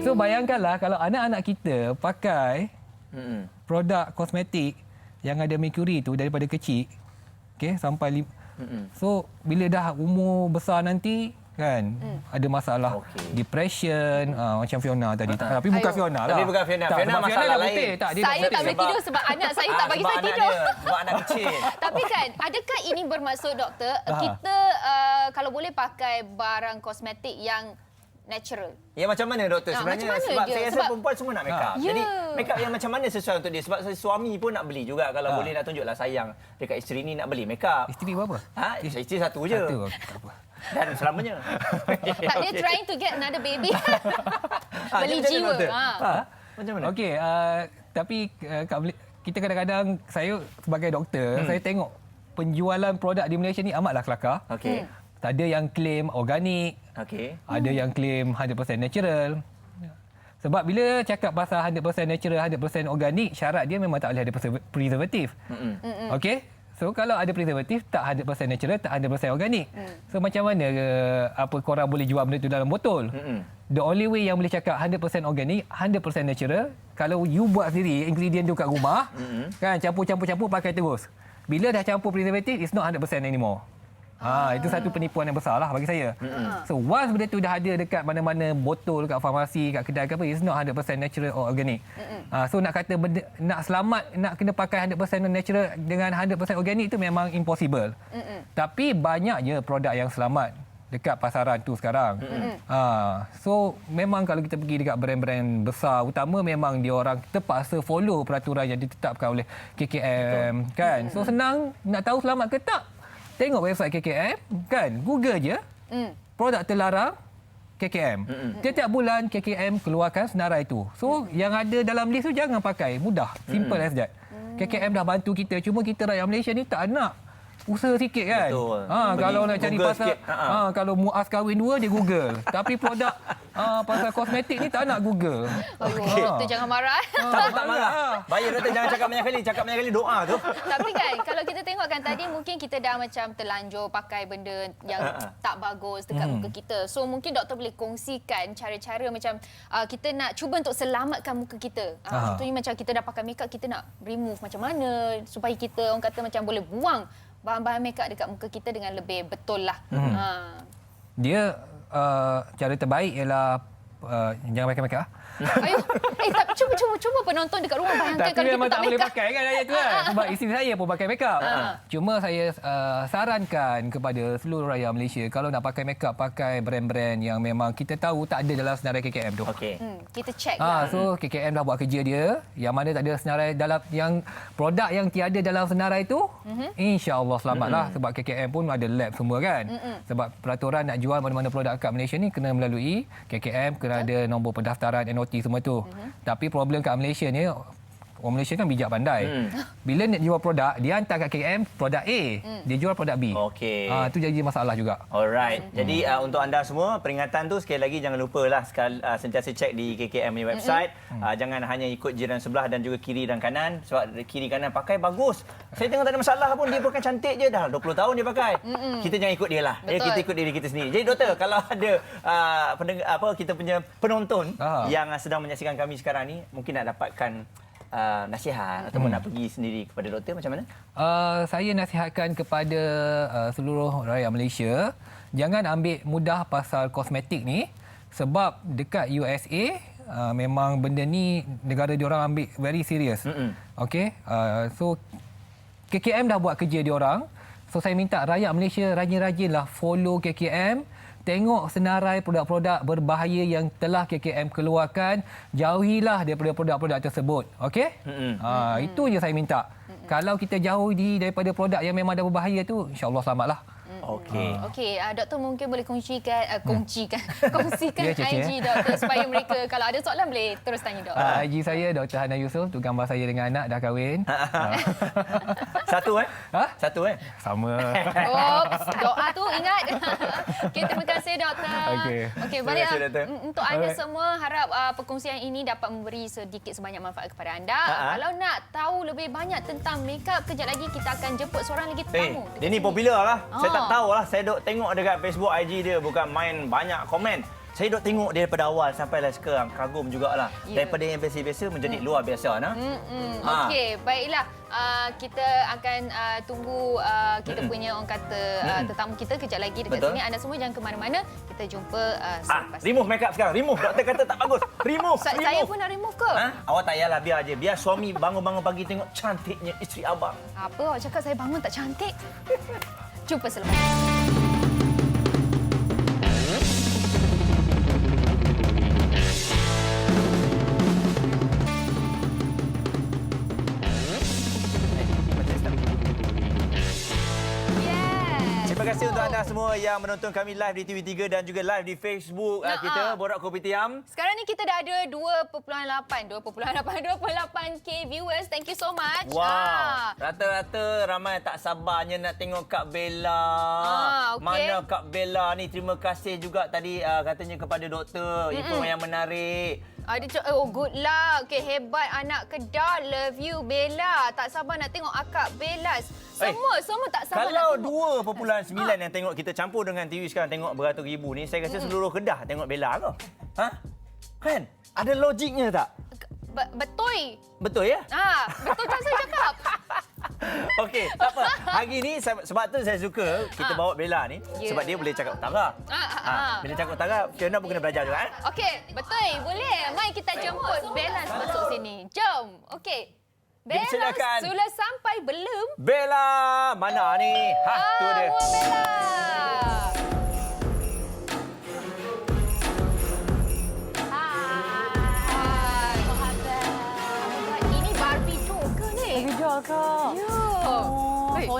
So bayangkanlah kalau anak-anak kita pakai produk kosmetik yang ada merkuri tu daripada kecil, sampai so bila dah umur besar nanti kan ada masalah depression macam Fiona tadi. Tapi bukan Fiona lah. Tapi bukan Fiona. Fiona masalah lain. Saya tak boleh tidur sebab anak saya tak bagi saya tidur. Sebab anak kecil. Tapi kan, adakah ini bermaksud doktor kita kalau boleh pakai barang kosmetik yang natural? Ya macam mana doktor sebenarnya? Macam mana sebab dia? saya rasa perempuan semua nak make up. Jadi make up yang macam mana sesuai untuk dia? Sebab suami pun nak beli juga. Kalau boleh nak tunjuklah sayang dekat isteri ni nak beli make up. Isteri berapa? Isteri satu je. Satu. Tak apa. Dan selamanya. Tak, dia trying to get another baby. Beli jiwa. Macam mana? Okey, tapi kita kadang-kadang saya sebagai doktor, saya tengok penjualan produk di Malaysia ni amatlah kelakar. Okey. Ada yang claim organik. Okey. Ada yang claim 100% natural. Sebab bila cakap pasal 100% natural, 100% organik, syarat dia memang tak boleh ada preservatif. Okey? So kalau ada preservatif, tak 100% natural, tak 100% organik. So macam mana korang boleh jual benda tu dalam botol? The only way yang boleh cakap 100% organik, 100% natural, kalau you buat sendiri ingredient tu kat rumah, kan campur-campur pakai terus. Bila dah campur preservatif, it's not 100% anymore. Itu satu penipuan yang besar lah bagi saya. So once benda tu dah ada dekat mana-mana botol, kat farmasi, kat kedai ke apa, it's not 100% natural or organic. So nak kata nak selamat, nak kena pakai 100% natural dengan 100% organic tu memang impossible. Tapi banyak je produk yang selamat dekat pasaran tu sekarang. So memang kalau kita pergi dekat brand-brand besar, utama memang dia orang terpaksa follow peraturan yang ditetapkan oleh KKM. Kan? So senang nak tahu selamat ke tak? Tengok website KKM, kan? Google je. Produk terlarang KKM. Setiap bulan KKM keluarkan senarai itu. So, yang ada dalam list tu jangan pakai. Mudah. Simple as that. KKM dah bantu kita. Cuma kita rakyat Malaysia ni tak nak. Usaha sikit kan? Betul. Kalau nak cari Google pasal kalau muas kahwin dua dia Google. Tapi produk pasal kosmetik ni tak nak Google. Doktor jangan marah. Tak marah. Baik doktor jangan cakap banyak kali. Cakap banyak kali doa tu. Tapi kan kalau kita tengokkan tadi mungkin kita dah macam terlanjur pakai benda yang tak bagus dekat muka kita. So mungkin doktor boleh kongsikan cara-cara macam kita nak cuba untuk selamatkan muka kita. Contohnya macam kita dah pakai makeup, kita nak remove macam mana supaya kita orang kata macam boleh buang bahan-bahan makeup dekat muka kita dengan lebih betul lah. Dia cara terbaik ialah jangan pakai makeup. Ayuh. Tapi cuba penonton dekat rumah bayangkan Tapi kalau kita memang tak tak boleh make up. pakai kan ayat tu kan. Sebab isteri saya pun pakai make up. Cuma saya sarankan kepada seluruh rakyat Malaysia kalau nak pakai make up, pakai brand-brand yang memang kita tahu tak ada dalam senarai KKM tu. Okey. Kita check lah. So KKM dah buat kerja dia yang mana tak ada senarai dalam yang produk yang tiada dalam senarai tu insya-Allah selamatlah sebab KKM pun ada lab semua kan. Sebab peraturan nak jual mana-mana produk kat Malaysia ni kena melalui KKM, kena ada nombor pendaftaran NOT semua tu. Tapi problem kat Malaysia ni orang Malaysia kan bijak pandai. Bila nak jual produk, dia hantar kat KKM produk A, dia jual produk B. Okey. Itu jadi masalah juga. Alright. Jadi untuk anda semua, peringatan tu sekali lagi jangan lupalah sentiasa cek di KKM ni website. Jangan hanya ikut jiran sebelah dan juga kiri dan kanan. Sebab kiri kanan pakai bagus. Saya tengok tak ada masalah pun, dia bukan cantik je, dah 20 tahun dia pakai. Kita jangan ikut dia lah. Ya, kita ikut diri kita sendiri. Jadi doktor, kalau ada kita punya penonton yang sedang menyaksikan kami sekarang ni, mungkin nak dapatkan nasihat ataupun nak pergi sendiri kepada doktor, macam mana? Saya nasihatkan kepada seluruh rakyat Malaysia, jangan ambil mudah pasal kosmetik ni sebab dekat USA memang benda ni negara diorang ambil very serious. Okey, so KKM dah buat kerja diorang. So saya minta rakyat Malaysia rajin-rajinlah follow KKM. Tengok senarai produk-produk berbahaya yang telah KKM keluarkan, jauhilah daripada produk-produk tersebut. Okey? Itu je saya minta. Kalau kita jauh daripada produk yang memang dah berbahaya tu, insya-Allah selamatlah. Okey, doktor mungkin boleh kongsikan Ya, Cik, IG doktor supaya mereka kalau ada soalan boleh terus tanya dok. IG saya Dr. Hana Yusof, tu gambar saya dengan anak dah kahwin. Satu Ha? Satu Sama. Oops, doa tu ingat. Okey, terima kasih doktor. Okey, baik. kasih, doktor. Untuk anda semua harap perkongsian ini dapat memberi sedikit sebanyak manfaat kepada anda. Kalau nak tahu lebih banyak tentang makeup, kejap lagi kita akan jemput seorang lagi tetamu. Dia ni popular lah. Saya tak tahu lah. Saya duk tengok dekat Facebook, IG dia. Bukan main banyak komen. Saya duk tengok dia daripada awal sampai lah sekarang. Kagum jugalah. Daripada yang biasa-biasa menjadi luar biasa. Okey, baiklah. Kita akan tunggu kita punya orang kata tetamu kita kejap lagi dekat sini. Anda semua jangan ke mana-mana. Kita jumpa selepas. Remove makeup sekarang. Remove. Doktor kata tak bagus. Remove. Saya pun nak remove ke? Awak tak payahlah, biar aje. Biar suami bangun-bangun pagi tengok cantiknya isteri abang. Apa awak cakap saya bangun tak cantik? Jumpa selepas. Terima kasih untuk anda semua yang menonton kami live di TV3 dan juga live di Facebook kita, Borak Kopitiam. Sekarang ni kita dah ada 2.8K viewers. Thank you so much. Wow. Rata-rata ramai tak sabarnya nak tengok Kak Bella. Mana Kak Bella ni? Terima kasih juga tadi katanya kepada doktor. Info yang menarik. Good luck. Okay, hebat anak Kedah. Love you, Bella. Tak sabar nak tengok akak Bella. Semua tak sabar kalau nak tengok. 2.9 yang tengok kita campur dengan TV sekarang tengok beratus ribu ni, saya rasa seluruh Kedah tengok Bella ke? Kan? Ada logiknya tak? Betul. Betul ya? Betul tak saya cakap? Okey, tak apa. Hari ni sebab tu saya suka kita bawa Bella ni sebab dia boleh cakap utara. Bila cakap utara, Fiona pun kena belajar juga Okey, betul. Boleh. Mai kita jemput Bella masuk sini. Jom. Okey. Bella sudah sampai belum? Bella, mana ni? Tu dia. Bella. Doll ke? Ya.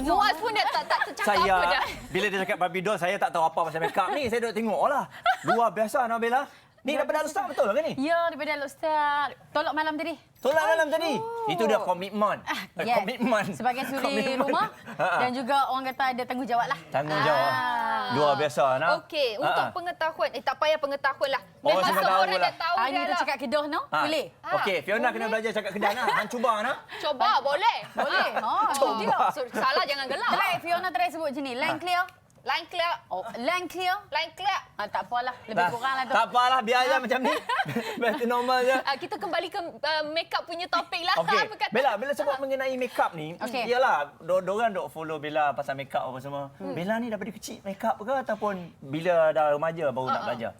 Muaz pun dah tak cakap apa dah. Bila dia cakap Barbie doll, saya tak tahu apa pasal makeup ni. Saya duk tengok lah. Luar biasa, Bella. Ni daripada Al-Ustaz betul ke ni? Ya, daripada Al-Ustaz. Tolak malam tadi. Tolak malam tadi? Itu dah komitmen. Yes. Komitmen. Sebagai suri rumah. Dan juga orang kata ada tanggungjawab lah. Tanggungjawab. Luar biasa, Ana. Okey, untuk pengetahuan. Tak payah pengetahuan lah. Memang semua orang dah tahu dah Ini tu lah. cakap Kedah, no? Boleh? Okey, Fiona kena belajar cakap Kedah, Ana. Han cuba, Ana. Cuba, boleh. Boleh. Cuba. Salah jangan gelak. Try, Fiona try sebut macam ni. Line clear. Line clear. Line clear. Line clear. Tak apalah. Lebih kurang lah tu. Tak apalah, biar je macam ni. Biar normal je. Kita kembali ke makeup punya topik lah. Okey. Apa kata? Bella, bila sebut mengenai makeup ni, iyalah, diorang dok follow Bella pasal makeup apa semua. Bella ni daripada kecil makeup ke ataupun bila dah remaja baru nak belajar?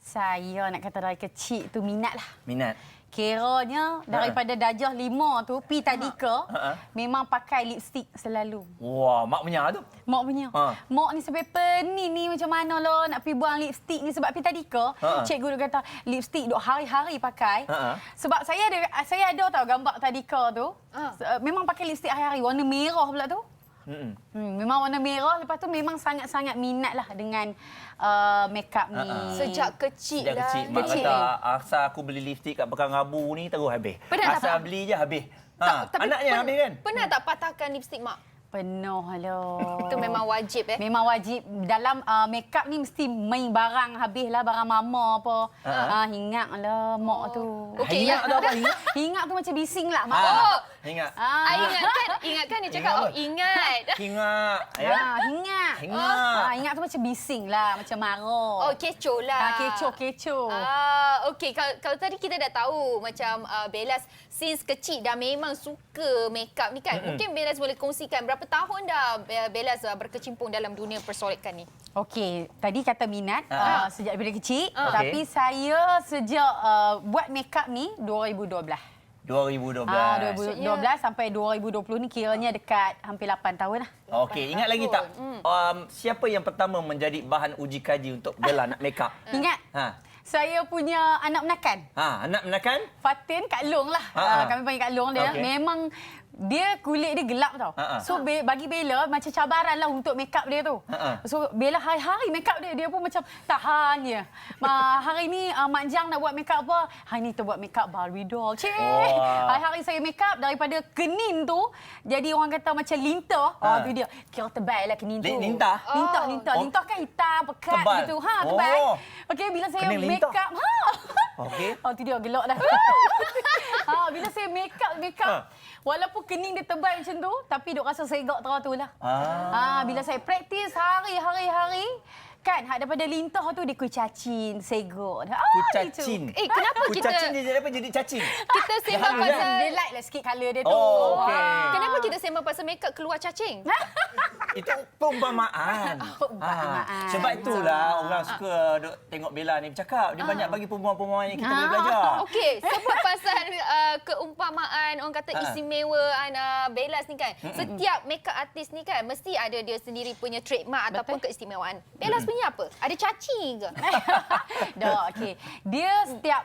Saya nak kata dari kecil tu minat lah. Minat. Kiranya daripada darjah 5 tu, pi tadika, memang pakai lipstick selalu. Wah, mak punya tu. Mak punya. Mak ni sampai pening ni macam mana lah nak pergi buang lipstick ni sebab pi tadika. Cikgu dia kata lipstick duk hari-hari pakai. Sebab saya ada tahu gambar tadika tu. Memang pakai lipstick hari-hari warna merah pula tu. Memang warna merah. Lepas tu memang sangat-sangat minat lah dengan make up ni. Sejak kecil Sejak lah. kecil. Mak kata, asal aku beli lipstick kat Pekan Rabu ni terus habis. Pernah tak, asal Pak? beli je habis. Tapi Anaknya habis kan? Pernah tak patahkan lipstick mak? Penuh lah. Itu memang wajib Memang wajib. Dalam make up ni mesti main barang habis lah. Barang mama apa. Hingat lah mak tu. Okey, Hingat tu apa? Hingat? Hingat tu macam bising lah. Mak. Hingat. Ingatkan dia cakap ingat. Hingat. Ya? Hingat. Hingat. Hingat tu macam bising lah. Macam marah. Oh, kecoh lah. Kecoh. Okey. Kalau tadi kita dah tahu macam Bellas since kecil dah memang suka make up ni kan. Mungkin Bellas boleh kongsikan berapa tahun dah Bellas berkecimpung dalam dunia persolekan ni? Okey, tadi kata minat sejak daripada kecil. Okey. Tapi saya sejak buat make up ni 2012. 2012. 2012 sampai 2020 ni kiranya dekat hampir 8 tahun lah. Okey, ingat lagi tak? Siapa yang pertama menjadi bahan uji kaji untuk Bella nak make up? Ingat? Saya punya anak menakan. Anak menakan? Fatin Kak Long lah. Kami panggil Kak Long dia. Okey. Memang dia kulit dia gelap tau. So bagi Bella macam cabaran lah untuk make up dia tu. So Bella hari-hari make up dia. Dia pun macam tahan je. Hari ni Mak Jang nak buat make up apa? Hari ni kita buat make up Barbie doll. Cik. Hari-hari saya make up daripada kening tu. Jadi orang kata macam lintah. Tu dia. Kira tebal lah kening tu. Lintah? Lintah. Lintah kan hitam, pekat Tebal. gitu. Tebal. Okey, bila saya Kening make lintah. up. Okey. Tu dia gelak dah. Bila saya make up. Walaupun kening dia tebal macam tu, tapi duk rasa segak tu lah. Bila saya praktis hari-hari, kan daripada lintah tu dia kuih cacing, segak. Kucacing. Kenapa kita Kucacing dia jadi apa? Jadi cacing. kita sembang pasal Dia light lah sikit colour dia tu. Oh, okey. Kenapa kita sembang pasal make up keluar cacing? Itu perumpamaan. Sebab itulah orang suka duk tengok Bella ni bercakap. Dia banyak bagi perumpamaan yang kita boleh belajar. Okey, sebut pasal keumpamaan orang kata istimewa Bellas ni kan. Setiap makeup artist ni kan mesti ada dia sendiri punya trademark ataupun keistimewaan. Bellas punya apa? Ada cacing ke? Okey. Dia setiap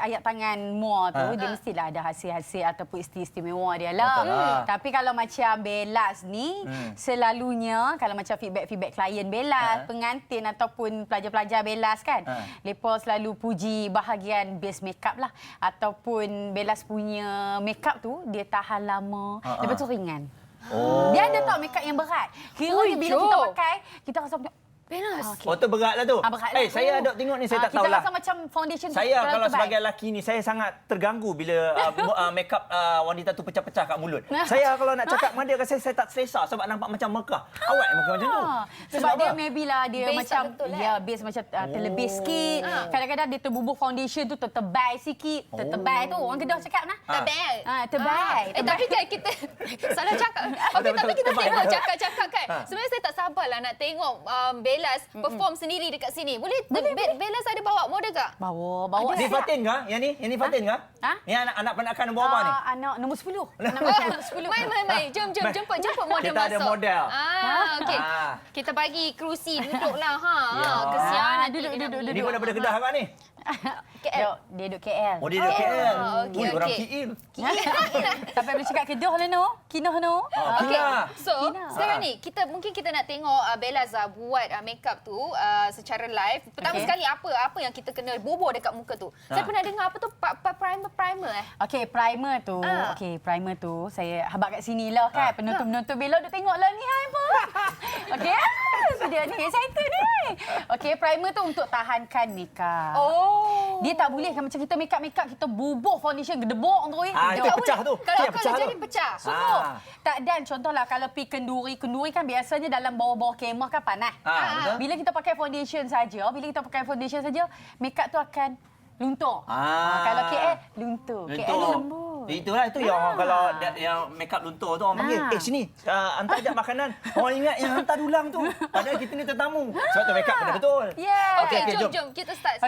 ayat tangan Moa tu dia mestilah ada hasil-hasil ataupun istimewa dia lah. Tapi kalau macam Bellas ni selalunya kalau macam feedback klien Bellas, pengantin ataupun pelajar-pelajar Bellas kan, mereka selalu puji bahagian base makeup lah ataupun Bellas punya makeup tu dia tahan lama, lepas tu ringan. Dia ada tau makeup yang berat. Kiranya bila kita pakai, kita rasa macam Bellas. Oh, tu berat lah tu. Berat lah. Saya ada tengok ni, saya tak tahulah. Kita rasa macam foundation Saya kalau tebal. sebagai lelaki ni, saya sangat terganggu bila make up wanita tu pecah-pecah kat mulut. Saya kalau nak cakap dengan dia, rasa saya tak selesa sebab nampak macam Mekah. Awak muka macam tu. Sebab dia maybe lah dia Base macam tak betul, base macam terlebih sikit. Kadang-kadang dia terbubuh foundation tu tertebal sikit. Tertebal tu orang Kedah cakap nah. Tebal. Tebal. Tapi kan kita salah cakap. Okey, tapi kita tebal. tengok cakap-cakap kan. Sebenarnya saya tak sabarlah nak tengok Bellas perform sendiri dekat sini. Boleh Bellas ada bawa model tak? Bawa Ni Fatin ke? Yang ni? Yang ni Fatin ke? Ni anak penakan nombor apa ni? Anak nombor 10. Anak nombor 10. Mai. Jom jemput model Kita masuk. ada model. Okey. Kita bagi kerusi duduklah Kesian duduk. Ni pun daripada Kedah kan ni? KL. Dia duduk KL. Oh, dia duduk KL. okey, Orang okey. KL. Sampai boleh cakap Kedah lah no. Kinah no. Okey. Kina. So, sekarang ni mungkin kita nak tengok Bellas buat makeup tu secara live. Pertama sekali apa yang kita kena bobor dekat muka tu. Saya pernah dengar apa tu primer Okey, primer tu saya habaq kat sini lah kan. Penonton-penonton Bella duk tengok lah ni hai apa. Okey. Dia ni excited ni. Okey, primer tu untuk tahankan makeup. Dia tak boleh kan macam kita makeup kita bubuh foundation gedebok tu Itu pecah tu. Kalau jadi pecah. Sungguh. Tak, dan contohlah kalau pergi kenduri kan biasanya dalam bawah-bawah kemah kan panas. Betul. Bila kita pakai foundation saja, makeup tu akan luntur. Kalau KL, luntur. KL ni lembut. Itulah itu yang orang kalau yang make up luntur tu orang panggil, sini hantar jap makanan. Orang ingat yang hantar dulang tu. Padahal kita ni tetamu. Sebab tu make up kena betul. Yeah. Okey, jom kita start.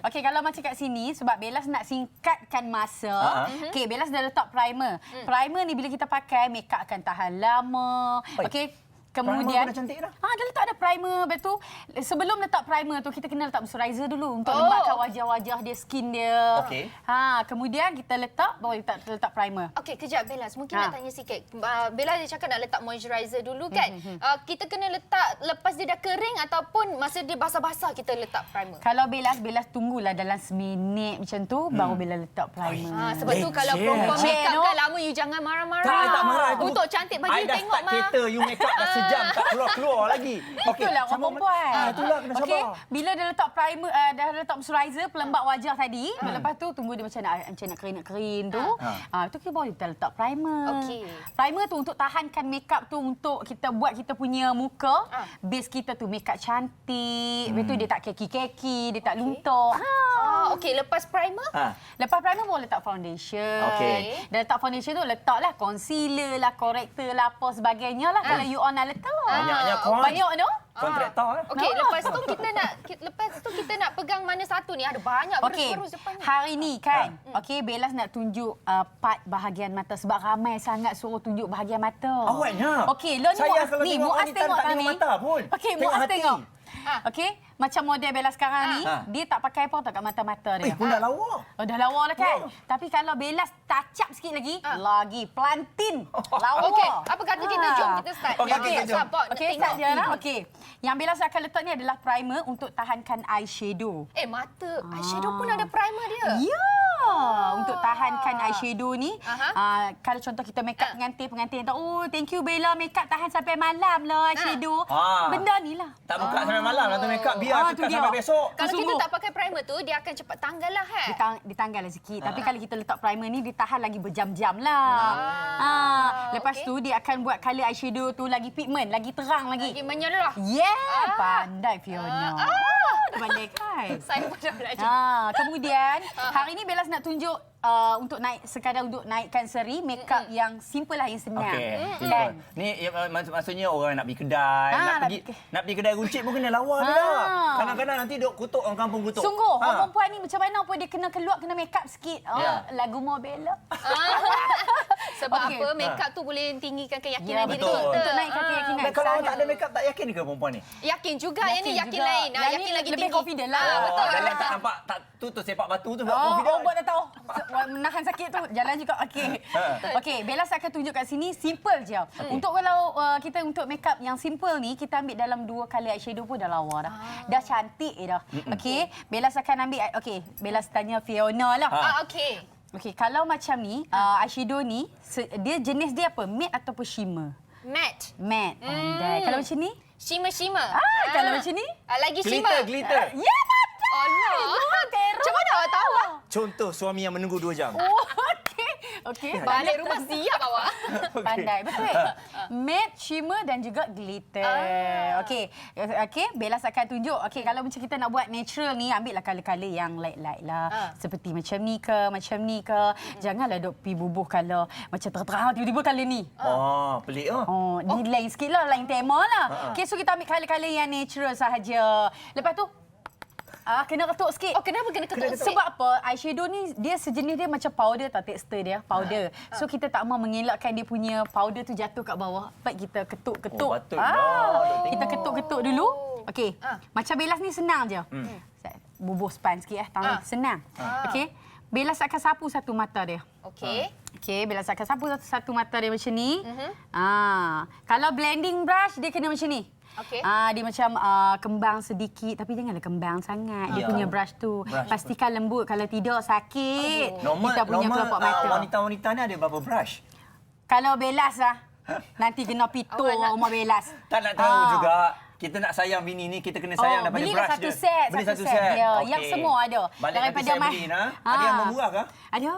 Okey, kalau macam kat sini sebab Bellas nak singkatkan masa. Okey, Bellas dah letak primer. Primer ni bila kita pakai make up akan tahan lama. Okey. Kemudian dah cantik dah. Dah letak ada primer. Lepas tu sebelum letak primer tu kita kena letak moisturizer dulu untuk lembapkan wajah-wajah dia, skin dia. Okey. Kemudian kita letak baru letak primer. Okey, kejap Bellas. Mungkin nak tanya sikit. Bella dia cakap nak letak moisturizer dulu kan? Kita kena letak lepas dia dah kering ataupun masa dia basah-basah kita letak primer? Kalau Bellas tunggulah dalam seminit macam tu baru Bella letak primer. Sebab tu kalau perempuan make up kan lama, you jangan marah-marah. Tak marah itu. Untuk cantik baju you tengok mah. Kereta you make up dah sejam tak keluar lagi. Itulah orang perempuan. Itulah kena sabar. Okey, bila dah letak primer, dah letak moisturizer pelembap wajah tadi, lepas tu tunggu dia macam nak kering tu. Tu kita baru kita letak primer. Okey. Primer tu untuk tahankan makeup tu untuk kita buat kita punya muka. Base kita tu makeup cantik. Lepas tu dia tak keki-keki, dia tak luntur. Okey, lepas primer? Lepas primer baru letak foundation. Okey. Dah letak foundation tu letaklah concealer lah, corrector lah, apa sebagainya lah kalau you all nak letak. Banyaknya Banyak tu. kontraktor. Okey, lepas tu kita nak pegang mana satu ni? Ada banyak berus-berus depan ni. Hari ni kan, okey Bellas nak tunjuk part bahagian mata sebab ramai sangat suruh tunjuk bahagian mata. Awaknya. Okey, lo ni Muaz tengok tak tengok mata pun. Okey, Muaz tengok. Okey, macam model Bella sekarang ni, dia tak pakai apa tak kat mata-mata dia. Pun dah lawa. Dah lawa lah kan. Tapi kalau Bella touch up sikit lagi plantin. Lawa. Okey, apa kata kita? Jom kita start. Okey, jom. Okey, start je lah. Okey. Yang Bella akan letak ni adalah primer untuk tahankan eyeshadow. Mata eyeshadow pun ada primer dia. Ya. Untuk tahankan eyeshadow ni, kalau contoh kita make up pengantin tahu, oh thank you Bella, make up tahan sampai malam lah eyeshadow. Benda ni lah. Tak buka sampai malam lah tu make up, biar kekal sampai besok. Kalau kita tak pakai primer tu, dia akan cepat tanggal lah kan? Ditanggal lah sikit. Tapi kalau kita letak primer ni, dia tahan lagi berjam-jam lah. Lepas tu, dia akan buat colour eyeshadow tu lagi pigment, lagi terang lagi. Lagi menyerah. Yeah, pandai Fiona. Pandai kan? Saya pun dah belajar. Kemudian, hari ni Bella nak tunjuk untuk sekadar untuk naikkan seri makeup yang simple lah, yang senang. Okey. Ni maksudnya orang nak pergi kedai, nak pergi kedai runcit pun kena lawa dia lah. Kadang-kadang nanti duk kutuk orang kampung kutuk. Sungguh, orang perempuan ni macam mana pun dia kena keluar, kena makeup sikit. Lagu Mo Bella. Sebab apa? Makeup tu boleh tinggikan keyakinan diri betul. kita. Untuk naikkan keyakinan. Kalau orang tak ada makeup, tak yakin ke perempuan ni? Yakin juga. Yang ni yakin lain. Yakin lagi lebih tinggi. confident lah. Betul. Kalau tak nampak, tak tu sepak batu tu confident. Buat dah tahu. Menahan sakit tu. Jalan juga. Okey. Okey, Bella akan tunjuk kat sini simple je. Untuk kalau kita untuk makeup yang simple ni, kita ambil dalam 2 colour eyeshadow pun dah lawa dah. Dah cantik dah. Okey, Bella akan ambil Bella tanya Fiona lah. Okey. Okey, kalau macam ni, eyeshadow ni, dia jenis dia apa? Matte ataupun shimmer? Matte. Matte. Pandai. Kalau macam ni? Shimmer. Kalau macam ni? Lagi shimmer. Glitter. Ya, pandai. Allah. Macam mana awak tahu? Contoh suami yang menunggu 2 jam. Okey. Balik rumah siap awak. Pandai, betul. Matte, shimmer dan juga glitter. Okey. Bella akan tunjuk. Okey, kalau macam kita nak buat natural ni, ambillah colour-colour yang light-light lah. Seperti macam ni ke. Janganlah duk pergi bubuh colour macam terang-terang tiba-tiba colour ni. Pelik Ni lain sikit lah, lain tema lah. Okey, so kita ambil colour-colour yang natural sahaja. Lepas tu, kena ketuk sikit. Kenapa kena ketuk sikit? Sebab apa? Eyeshadow ni dia sejenis dia macam powder tau, tekstur dia powder. So kita tak mahu mengelakkan dia punya powder tu jatuh kat bawah. Baik kita ketuk-ketuk. Kita ketuk-ketuk dulu. Okey. Macam Bellas ni senang je. Bubuh span sikit tangan. Senang. Okey. Bellas akan sapu satu mata dia. Okey, Bellas akan sapu satu mata dia macam ni. Kalau blending brush dia kena macam ni. Dia macam kembang sedikit tapi janganlah kembang sangat. Dia punya brush tu. Pastikan lembut, kalau tidak sakit. Kita punya kelopak mata. Wanita-wanita ni ada berapa brush? Kalau Bellas nanti kena pitur rumah Bellas. Tak nak tahu juga. kita nak sayang bini ni, kita kena sayang daripada belilah brush satu dia. set. Beli satu set. set. Ya, Okey. yang semua ada. Balik nanti saya beli, Nah. Ada yang murah kah? Ada.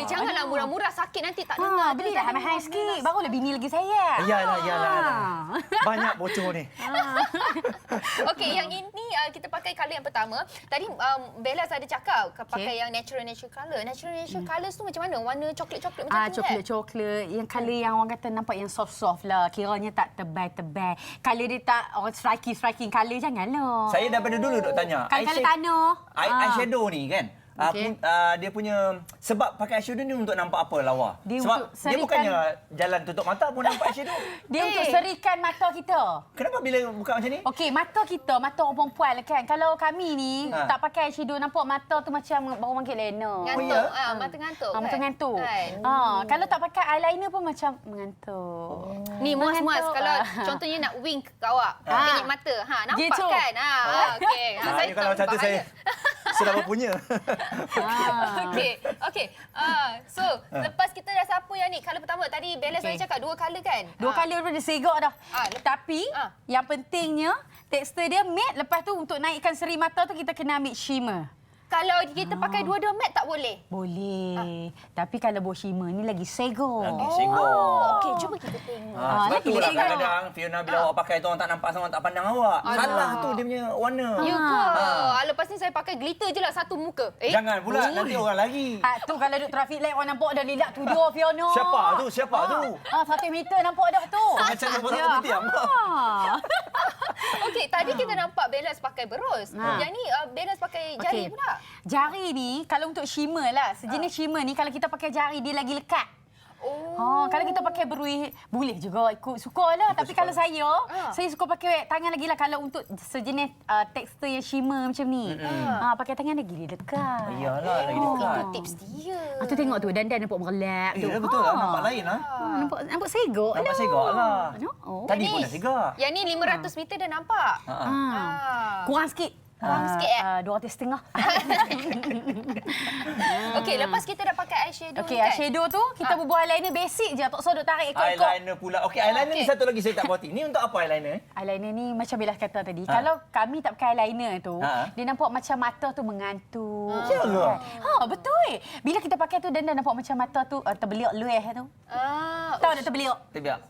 Janganlah murah-murah, sakit nanti tak dengar. Belilah mahal sikit. Barulah bini lagi sayang. Yalah. Banyak bocor ni. Okey, yang ini kita pakai colour yang pertama. Tadi Bella ada cakap pakai yang natural colour. Natural colours tu macam mana? Warna coklat-coklat macam tu kan? Coklat. Yang colour yang orang kata nampak yang soft-soft lah. Kiranya tak tebal-tebal. Colour dia tak orang striking colour, janganlah. Saya daripada dulu duk tanya. Colour tanah. Eyeshadow ni kan? Okey. Dia punya sebab pakai eyeshadow ni untuk nampak apa lawa? Dia Sebab untuk dia serikan- bukannya jalan tutup mata pun nampak eyeshadow. Dia untuk serikan mata kita. Kenapa bila buka macam ni? Okey, mata kita, mata orang perempuan lah kan. Kalau kami ni tak pakai eyeshadow, nampak mata tu macam baru mangkit lena. Ngantuk. Mata ngantuk. Mata kan? ngantuk. Kan? Kalau tak pakai eyeliner pun macam mengantuk. Ni muas-muas Mengantuk. kalau contohnya nak wink ke awak. Pinit mata. Nampak Gitu. kan? Okey. Ini kalau satu saya sudah berpunya. Okey. So, lepas kita dah sapu yang ni, colour pertama tadi Bella saya cakap 2 colour kan? Dua kali dia segak dah. Tapi Ah. yang pentingnya tekstur dia matte. Lepas tu untuk naikkan seri mata tu kita kena ambil shimmer. Kalau kita pakai dua-dua matte tak boleh. Boleh. Tapi kalau buat shimmer ni lagi segak. Lagi segak. Okey, cuba kita tengok. Sebab lagi tu lah segak. kadang-kadang Fiona bila awak pakai tu orang tak nampak sangat, tak pandang awak. Salah tu dia punya warna. Ya ke? Lepas ni saya pakai glitter je lah satu muka. Jangan pula, nanti orang lagi. Tu kalau duduk traffic light orang nampak dah lilat tu dua Fiona. Siapa tu? 1 meter nampak dah tu. Macam nampak tak tiap. Okey, tadi kita nampak Bella pakai berus. Yang ni Bella pakai jari pula. Jari ni kalau untuk shimmer lah. Sejenis shimmer ni kalau kita pakai jari dia lagi lekat. Kalau kita pakai berui boleh juga ikut suka lah. Tapi kalau saya suka pakai tangan lagi lah. Kalau untuk sejenis tekstur yang shimmer macam ni. Pakai tangan lagi dia dekat. Iyalah, lagi dekat. Itu tips dia. Tu tengok tu dandan nampak merlap tu. Ya betul lah, nampak lain lah. Nampak segak lah. Nampak segak lah. Tadi Yang pun ni- dah segak. Yang ni 500 meter dah nampak. Kurang sikit. Kurang sikit 250. Okey, lepas kita dah pakai eyeshadow Okey, ni kan. eyeshadow tu kita berbual eyeliner basic je. Tak usah duk tarik ikut-ikut. Eyeliner pula. Okey, eyeliner ni satu lagi saya tak puas hati. Ni untuk apa eyeliner? Eyeliner ni macam Bella kata tadi. Kalau kami tak pakai eyeliner tu, dia nampak macam mata tu mengantuk. Ya ke? Betul. Bila kita pakai tu dandan nampak macam mata tu terbeliak lueh tu. Tahu tak terbeliak? Terbiak.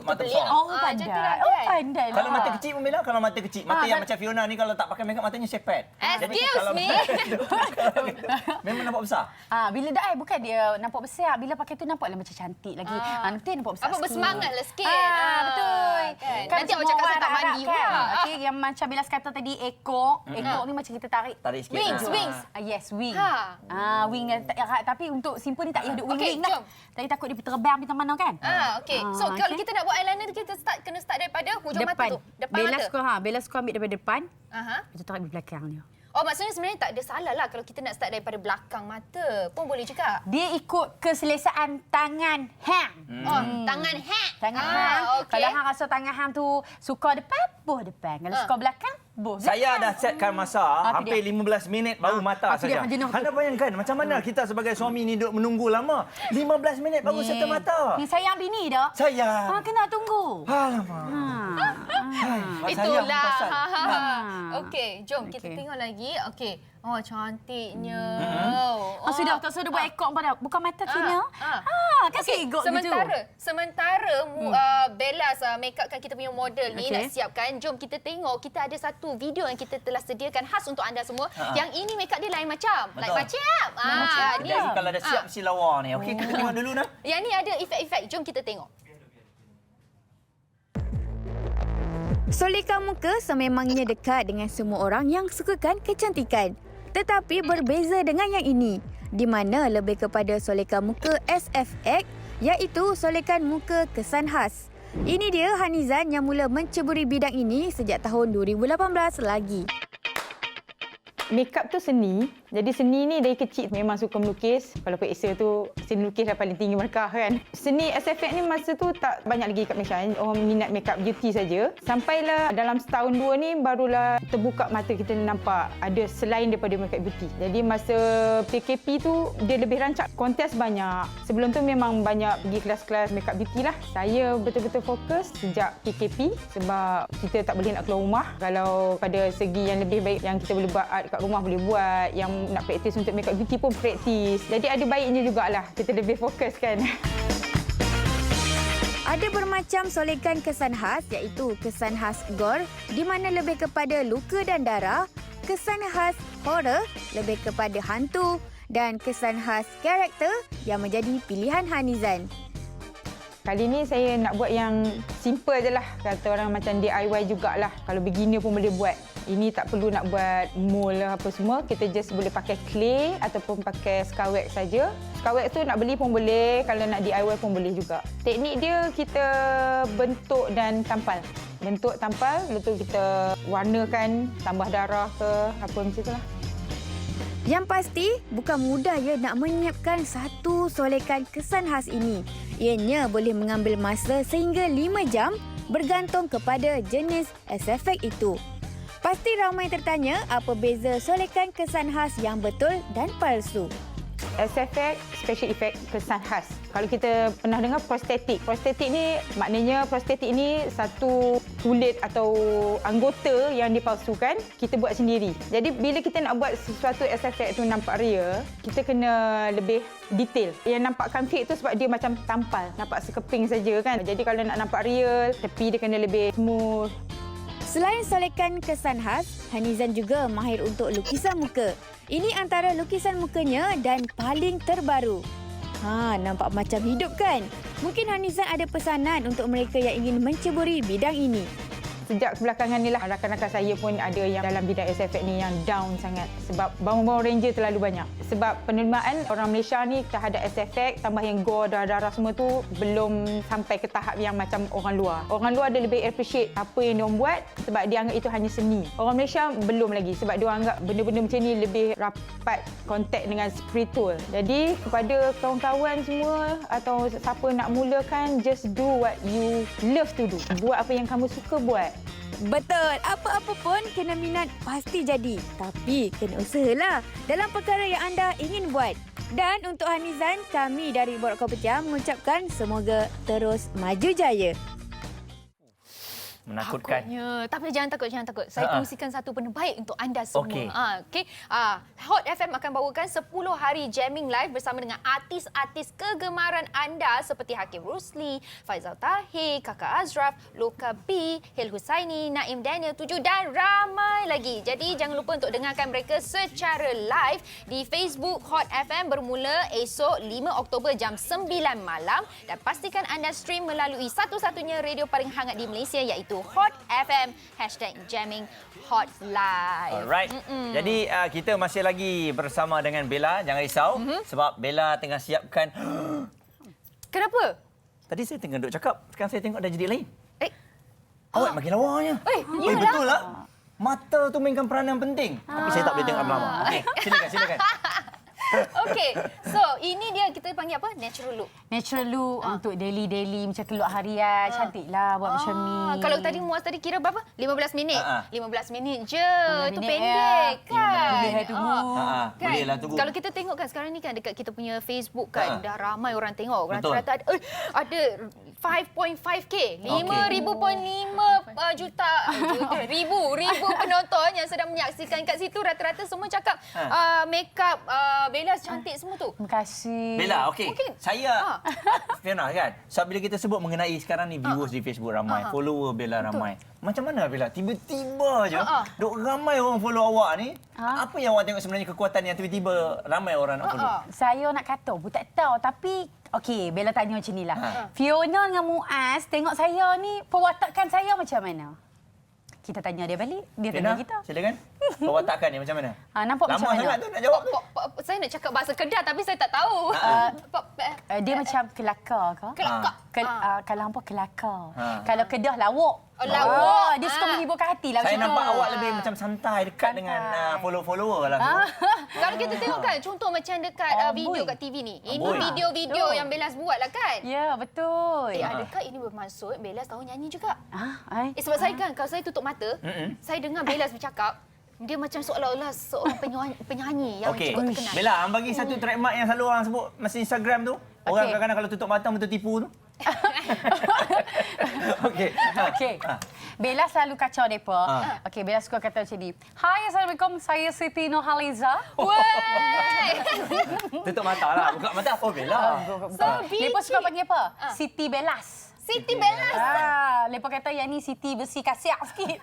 Mata besar. Pandai. macam tu lah, Oh, kan? pandai lah. Kalau mata kecil pun Bella, kalau mata kecil. Mata yang macam Fiona ni kalau tak pakai makeup matanya sepet. Excuse me. Memang nampak besar. Bila dah bukan dia nampak besar. Bila pakai tu nampaklah macam cantik lagi. Nanti nampak besar Apa sikit. bersemangatlah sikit. Betul. Kan? Nanti awak semua cakap saya orang tak harap mandi kan. pula. Okey, yang macam Bella kata tadi ekor. Ekor ni macam kita tarik. Tarik sikit. Wings. Yes, wing. Wing. Wing. Tapi untuk simple ni tak payah duk Okey, wing-wing dah. jom. Tadi takut dia terbang pergi mana kan? Okey. So kalau kita nak buat eyeliner tu kita kena start daripada hujung mata tu. Depan mata. Bella suka ambil daripada depan. Aha. Kita tarik di belakang dia. Oh, maksudnya sebenarnya tak ada salah lah kalau kita nak start daripada belakang mata. Pun boleh juga. Dia ikut keselesaan tangan hang. Tangan hang. Tangan hang. Okey. Kalau hang rasa tangan hang tu suka depan, boh depan. Kalau suka belakang, boh belakang. Saya dah setkan masa hampir 15 minit baru mata tu dia, saja. jenuh tu. Anda bayangkan macam mana kita sebagai suami ni duduk menunggu lama. 15 minit baru set mata. Ni sayang bini dah. Sayang. Kena tunggu. Alamak. Itulah. Sayang. Okey, jom kita tengok lagi. Okey. Oh, cantiknya. Sudah tak sudah buat ekor pada bukan mata Tina. Kan segok gitu. Sementara Bella make upkan kita punya model ni nak siapkan. Jom kita tengok. Kita ada satu video yang kita telah sediakan khas untuk anda semua. Yang ini make up dia lain macam. Lain macam. Ni. Jadi kalau dah siap mesti lawa ni. Okey, kita tengok dulu nah. Yang ni ada efek-efek. Jom kita tengok. Soleka muka sememangnya dekat dengan semua orang yang sukakan kecantikan. Tetapi berbeza dengan yang ini, di mana lebih kepada soleka muka SFX, iaitu solekan muka kesan khas. Ini dia Hanizan yang mula menceburi bidang ini sejak tahun 2018 lagi. makeup tu seni. Jadi seni ni dari kecil memang suka melukis. Kalau Esra tu seni lukis dah paling tinggi markah kan. Seni SFX ni masa tu tak banyak lagi kat Malaysia. Orang minat makeup beauty saja. Sampailah dalam setahun dua ni barulah terbuka mata kita nampak ada selain daripada makeup beauty. Jadi masa PKP tu dia lebih rancak. Kontes banyak. Sebelum tu memang banyak pergi kelas-kelas makeup beauty lah. Saya betul-betul fokus sejak PKP sebab kita tak boleh nak keluar rumah. Kalau pada segi yang lebih baik yang kita boleh buat art kat rumah boleh buat. Yang nak praktis untuk makeup beauty pun praktis. Jadi ada baiknya jugalah kita lebih fokus kan. Ada bermacam solekan kesan khas iaitu kesan khas gore di mana lebih kepada luka dan darah, kesan khas horror lebih kepada hantu dan kesan khas karakter yang menjadi pilihan Hanizan. Kali ni saya nak buat yang simple je lah. Kata orang macam DIY jugalah. Kalau beginner pun boleh buat. Ini tak perlu nak buat mold lah apa semua. Kita just boleh pakai clay ataupun pakai scarwax saja. Scarwax tu nak beli pun boleh. Kalau nak DIY pun boleh juga. Teknik dia kita bentuk dan tampal. Bentuk, tampal. Lepas tu kita warnakan, tambah darah ke apa macam tu lah. Yang pasti, bukan mudah nak menyiapkan satu solekan kesan khas ini. Ianya boleh mengambil masa sehingga 5 jam bergantung kepada jenis SFX itu. Pasti ramai tertanya apa beza solekan kesan khas yang betul dan palsu. SFX, special effect, kesan khas. Kalau kita pernah dengar prostetik. Prostetik ni maknanya prostetik ni satu kulit atau anggota yang dipalsukan, kita buat sendiri. Jadi bila kita nak buat sesuatu SFX tu nampak real, kita kena lebih detail. Yang nampakkan fake tu sebab dia macam tampal, nampak sekeping saja kan. Jadi kalau nak nampak real, tepi dia kena lebih smooth. Selain solekan kesan khas, Hanizan juga mahir untuk lukisan muka. Ini antara lukisan mukanya dan paling terbaru. Nampak macam hidup kan? Mungkin Hanizan ada pesanan untuk mereka yang ingin menceburi bidang ini. Sejak belakangan ni lah, rakan-rakan saya pun ada yang dalam bidang SFX ni yang down sangat. Sebab bawang-bawang ranger terlalu banyak. Sebab penerimaan orang Malaysia ni terhadap SFX, tambah yang gore, darah-darah semua tu belum sampai ke tahap yang macam orang luar. Orang luar dia lebih appreciate apa yang diorang buat sebab dia anggap itu hanya seni. Orang Malaysia belum lagi sebab dia anggap benda-benda macam ni lebih rapat kontak dengan spiritual. Jadi kepada kawan-kawan semua atau siapa nak mulakan, just do what you love to do. Buat apa yang kamu suka buat. Betul, apa-apa pun kena minat pasti jadi. Tapi kena usahalah dalam perkara yang anda ingin buat. Dan untuk Hanizan, kami dari Borak Kopitiam mengucapkan semoga terus maju jaya. Menakutkan. Takutnya. Tapi jangan takut. Saya kongsikan satu benda baik untuk anda semua. Okey. Hot FM akan bawakan 10 hari jamming live bersama dengan artis-artis kegemaran anda seperti Hakim Rusli, Faizal Tahir, Kakak Azraf, Loka B, Hil Husaini, Naim Daniel 7 dan ramai lagi. Jadi jangan lupa untuk dengarkan mereka secara live di Facebook Hot FM bermula esok 5 Oktober jam 9 malam dan pastikan anda stream melalui satu-satunya radio paling hangat di Malaysia iaitu Hot FM #jamming Hot Live. Alright. Jadi kita masih lagi bersama dengan Bella. Jangan risau sebab Bella tengah siapkan. Kenapa? Tadi saya tengah duk cakap, sekarang saya tengok dah jadi lain. Awak makin lawanya. Yalah. Betul lah. Mata tu mainkan peranan penting. Tapi saya tak boleh tengok lama. Okey, silakan. Okey, so ini dia kita panggil apa? Natural look. Natural look untuk daily macam keluar harian. Cantiklah buat macam ni. Kalau tadi muas tadi kira berapa? 15 minit. 15 minit je. 15 Tu minit pendek kan? Boleh tunggu. Kan? Bolehlah tunggu. Kalau kita tengok kan sekarang ni kan dekat kita punya Facebook kan dah ramai orang tengok. Betul. Rata-rata ada 5.5K, 5,5 juta ribu penonton yang sedang menyaksikan kat situ. Rata-rata semua cakap makeup Bella cantik semua tu. Terima kasih. Bella, okey. Saya Fiona kan. Sebab bila kita sebut mengenai sekarang ni viewers di Facebook ramai, follower Bella ramai. Macam mana Bella? Tiba-tiba je duk ramai orang follow awak ni. Apa yang awak tengok sebenarnya kekuatan yang tiba-tiba ramai orang nak follow? Saya nak kata pun tak tahu tapi okey, Bella tanya macam inilah. Fiona dengan Muaz tengok saya ni perwatakan saya macam mana? Kita tanya dia balik, dia tanya kita. Silakan. Perwatakan ni macam mana? Nampak lama macam mana? sangat tu nak jawab. Saya nak cakap bahasa Kedah tapi saya tak tahu. Dia macam kelakar ke? Kalau hampa kelakar. Kalau Kedah lawak. Oh, lawak. Dia suka menghiburkan hati lah. Saya macam nampak tu. awak lebih macam santai dekat dengan follower-follower lah. Kalau kita tengok kan, contoh macam dekat video kat TV ni. Ini Amboi. video-video yang Belas buat lah kan? Ya, betul. Adakah ini bermaksud Belas tahu nyanyi juga? Sebab Sebab saya kan, kalau saya tutup mata, saya dengar Belas bercakap, dia macam seolah-olah seorang penyanyi yang Okey. cukup terkenal. Bella, bagi satu trademark yang selalu orang sebut masa Instagram tu. Orang kadang-kadang kalau tutup mata betul tipu tu. Okey. Okey. Bella selalu kacau mereka. Okey, Bella suka kata macam ni. Hai, Assalamualaikum. Saya Siti Nurhaliza. Tutup mata lah. Buka mata. Oh, Bella. Mereka suka panggil apa? Siti Belas. Siti Belas. Mereka kata yang ni Siti besi kasiak sikit.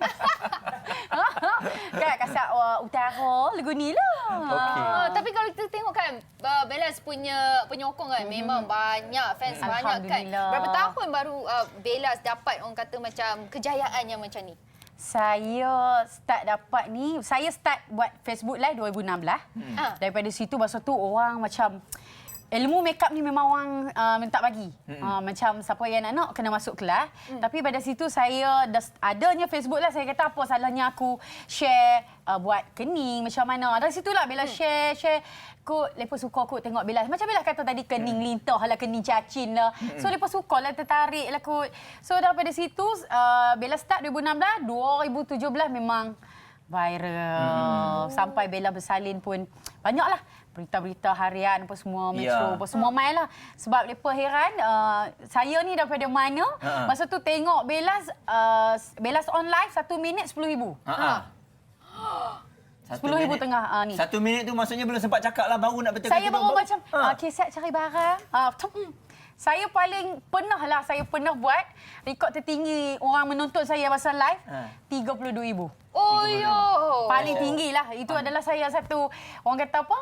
Kan, kasiak utara, lagu ni lah. Tapi kalau kita tengok kan, Belas punya penyokong kan, memang banyak, fans banyak kan. Alhamdulillah. Berapa tahun baru Belas dapat orang kata macam kejayaan yang macam ni? Saya start buat Facebook Live 2016. Daripada situ, masa tu orang macam ilmu makeup ni memang orang minta bagi. Macam siapa yang nak kena masuk kelas. Tapi pada situ saya adanya Facebook lah, saya kata apa salahnya aku share buat kening macam mana. Dari situlah Bella share kot lepas suka kot tengok Bella. Macam Bella kata tadi kening lintah lah, kening cacin lah. So lepas suka lah, tertarik lah kot. So daripada situ Bella start 2016, 2017 memang viral. Sampai Bella bersalin pun banyaklah berita-berita harian apa semua, Metro apa semua main lah. Sebab mereka heran saya ni daripada mana. Masa tu tengok Belas on live 1 minit 10,000. 10,000 tengah ni. 1 minit tu maksudnya belum sempat cakap lah, baru nak betul. Saya baru macam okey, saya cari barang. Saya saya pernah buat rekod tertinggi orang menonton saya masa live 32,000. Oh yo. Paling tinggi lah. Itu adalah saya satu orang kata apa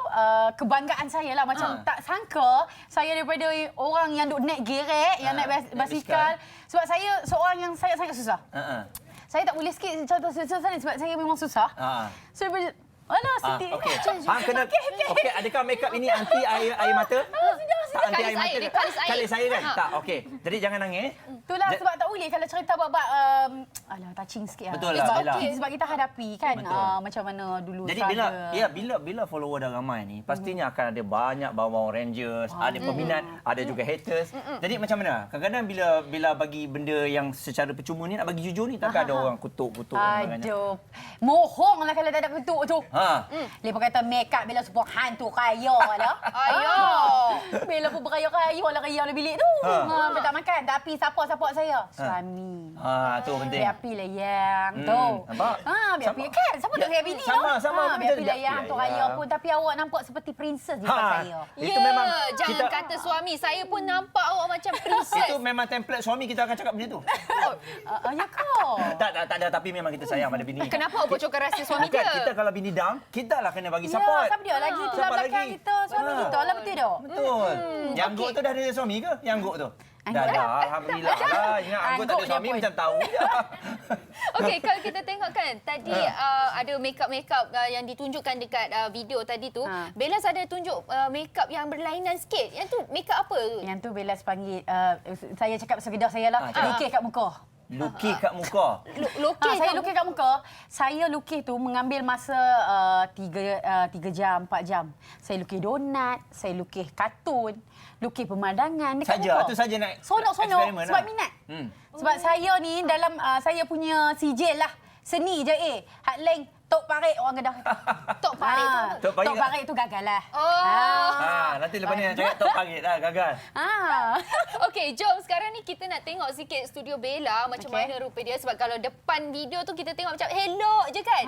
kebanggaan saya lah. Macam tak sangka saya daripada orang yang duk naik gerek, yang naik basikal. Sebab saya seorang yang sangat susah. Saya tak boleh sikit contoh susah ni sebab saya memang susah. So alah, Siti. Okey. Kena. Okey, adakah makeup ini anti air mata? Tak anti air mata. Kalis air kan? Tak. Okey. Jadi jangan nangis. Itulah sebab tak boleh kalau cerita bab alah touching sikit lah. Betul lah, Bella. Sebab kita hadapi kan macam mana dulu. Jadi bila follower dah ramai ni, pastinya akan ada banyak bawang Rangers, ada peminat, ada juga haters. Jadi macam mana? Kadang-kadang bila bagi benda yang secara percuma ni, nak bagi jujur ni, takkan ada orang kutuk-kutuk. Aduh. Mohong lah kalau tak ada kutuk tu. Lepas kata makeup Bella sebuah hantu kaya lah. Bella pun berkaya-kaya lah, kaya lah bilik tu. Tak makan. Tapi siapa support saya? Suami. Tu penting. Biar lah yang tu. Nampak? Biar kan. Siapa nak saya bini tu? Sama. Biar lah yang hantu kaya pun. Tapi awak nampak seperti princess di depan saya. Itu memang jangan kata suami. Saya pun nampak awak macam princess. Itu memang template suami kita akan cakap macam tu. Ya kau? Tak ada. Tapi memang kita sayang pada bini. Kenapa awak bocorkan rahsia suami dia? Kita kalau bini down, kita lah kena bagi support. Ya, siapa dia lagi? Tulang belakang kita, suami kita lah, betul tak? Betul. Yang Angguk tu dah ada suami ke? Yang Angguk tu? Dah. Alhamdulillah lah. Ingat Angguk tak ada suami macam tahu je. Okey, kalau kita tengok kan, tadi ada makeup yang ditunjukkan dekat video tadi tu. Bella ada tunjuk makeup yang berlainan sikit. Yang tu makeup apa tu? Yang tu Bella panggil, saya cakap sekedah saya lah, lukis kat muka. Lukis kat muka? Saya lukis kat muka. Saya lukis tu mengambil masa 3 jam, 4 jam. Saya lukis donat, saya lukis kartun, lukis pemandangan dekat muka. Itu saja nak sonok-sonok sebab minat. Sebab saya ni dalam saya punya sijil lah. Seni je Hak lain Tok Parik orang Kedah. Tok Parik tu. Tok Parik tu gagal lah. Nanti lepas ni nak cakap Tok Parik lah gagal. Okey, jom sekarang ni kita nak tengok sikit studio Bella macam mana rupa dia. Sebab kalau depan video tu kita tengok macam elok je kan.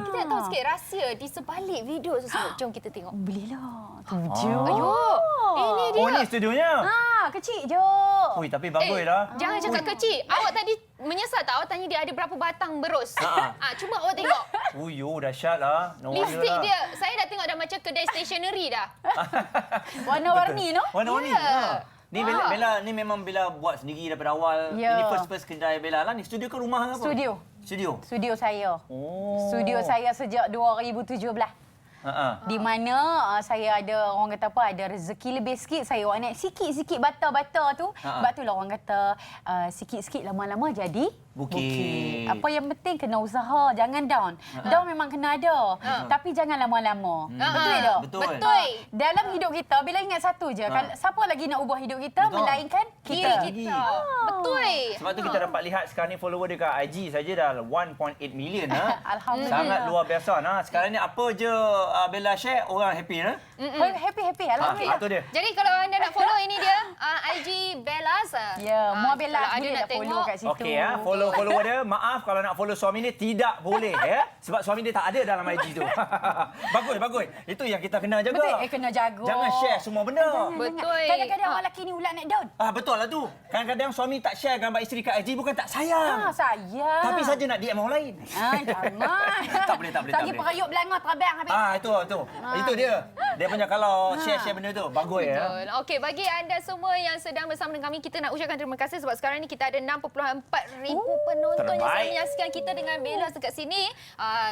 Kita nak tahu sikit rahsia di sebalik video tersebut. Jom kita tengok. Bolehlah. Ayo. Ini dia. Oh, ni studionya. Kecil je. Ui, tapi bagus lah. Jangan cakap kecil. Awak tadi menyesal tak? Awak tanya dia ada berapa batang berus. Cuba awak tengok. Dahsyat lah. Lipstick dia. Saya dah tengok dah macam kedai stationery dah. Warna-warni no? Warna-warni. Ni Bella ni memang Bella buat sendiri daripada awal. Ini first kedai Bella lah. Ni studio ke rumah ke apa? Studio saya. Studio saya sejak 2017. Di mana saya ada, orang kata apa, ada rezeki lebih sikit, saya orang naik sikit-sikit bata-bata tu. Sebab tu lah orang kata sikit-sikit lama-lama jadi Bukit. Apa yang penting kena usaha, jangan down. Down memang kena ada, tapi jangan lama-lama. Betul tak? Betul. Dalam hidup kita, bila ingat satu je, kalau siapa lagi nak ubah hidup kita melainkan kita. Betul. Sebab tu kita dapat lihat sekarang ni follower dekat IG saja dah 1.8 million. Alhamdulillah. Sangat luar biasa. Sekarang ni apa je Bella share, orang happy. Happy. Alhamdulillah. Itu dia. Jadi kalau anda nak follow ini dia IG Bellas. Ya, Mua Bella kalau ada boleh nak nak follow tengok. kat situ. Okey follow dia. Maaf kalau nak follow suami dia tidak boleh sebab suami dia tak ada dalam IG tu. Bagus. Itu yang kita kena jaga. Betul, kena jaga. Jangan share semua benda. Betul. Kadang-kadang orang lelaki ni ulat nak down. Betul lah tu. Kadang-kadang suami tak share gambar isteri kat IG bukan tak sayang. Sayang. Tapi saja nak DM orang lain. Jangan. Tak boleh. Lagi perayuk belanga terbang habis. Itu. Itu dia. Dia punya kalau share benda tu bagus ya. Betul. Okey, bagi anda semua yang sedang bersama dengan kami, kita nak ucapkan terima kasih sebab sekarang ni kita ada 6.4 ribu penonton yang sedang menyaksikan kita dengan Bella dekat sini.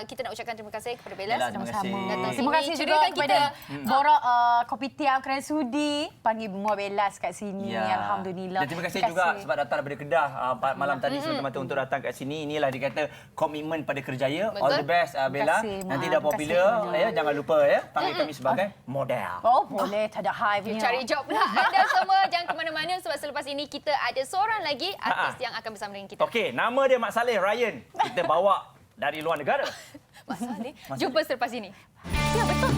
Kita nak ucapkan terima kasih kepada Bella. Terima kasih. Terima kasih juga kepada Borak Kopitiam kerana sudi panggil Mua Bella kat sini. Alhamdulillah. Dan terima kasih juga sebab datang daripada Kedah malam tadi semata-mata untuk datang kat sini. Inilah dikata komitmen pada kerjaya. All the best Bella. Nanti dah popular jangan lupa panggil kami sebagai model. Boleh, tak ada high punya. Cari job pula. Anda semua jangan ke mana-mana sebab selepas ini kita ada seorang lagi artis yang akan bersama dengan kita. Okey, nama dia Mak Saleh Ryan. Kita bawa dari luar negara. Mak Saleh. Jumpa selepas ini. Ya, betul.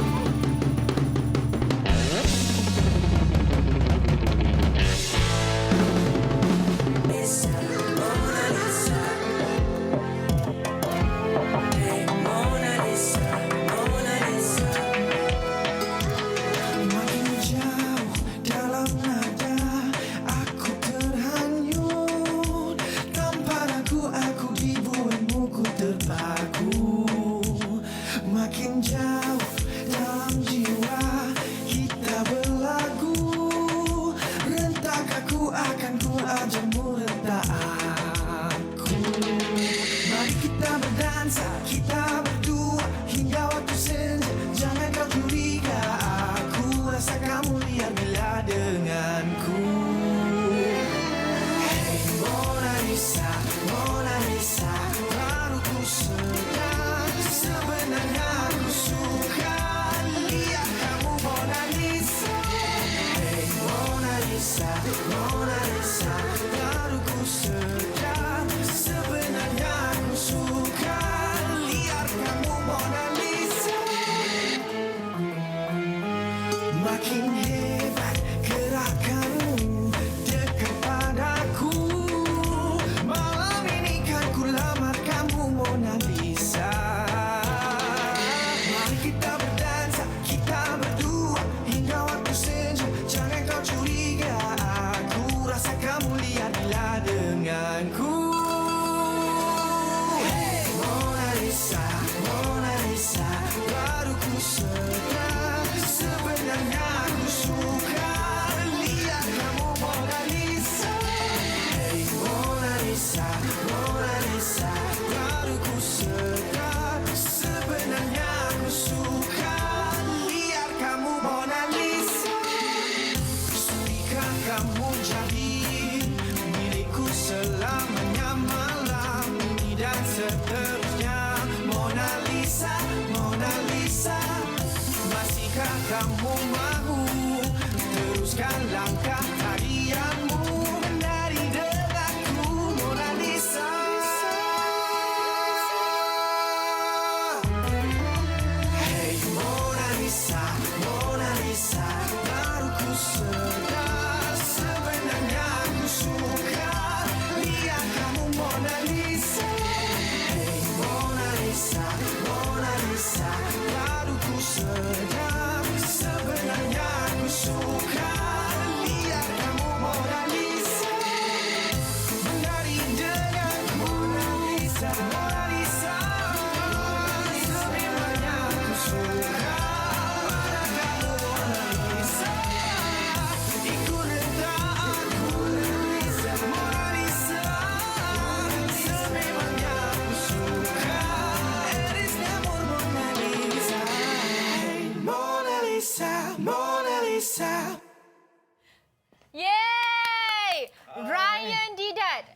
Sebenarnya aku suka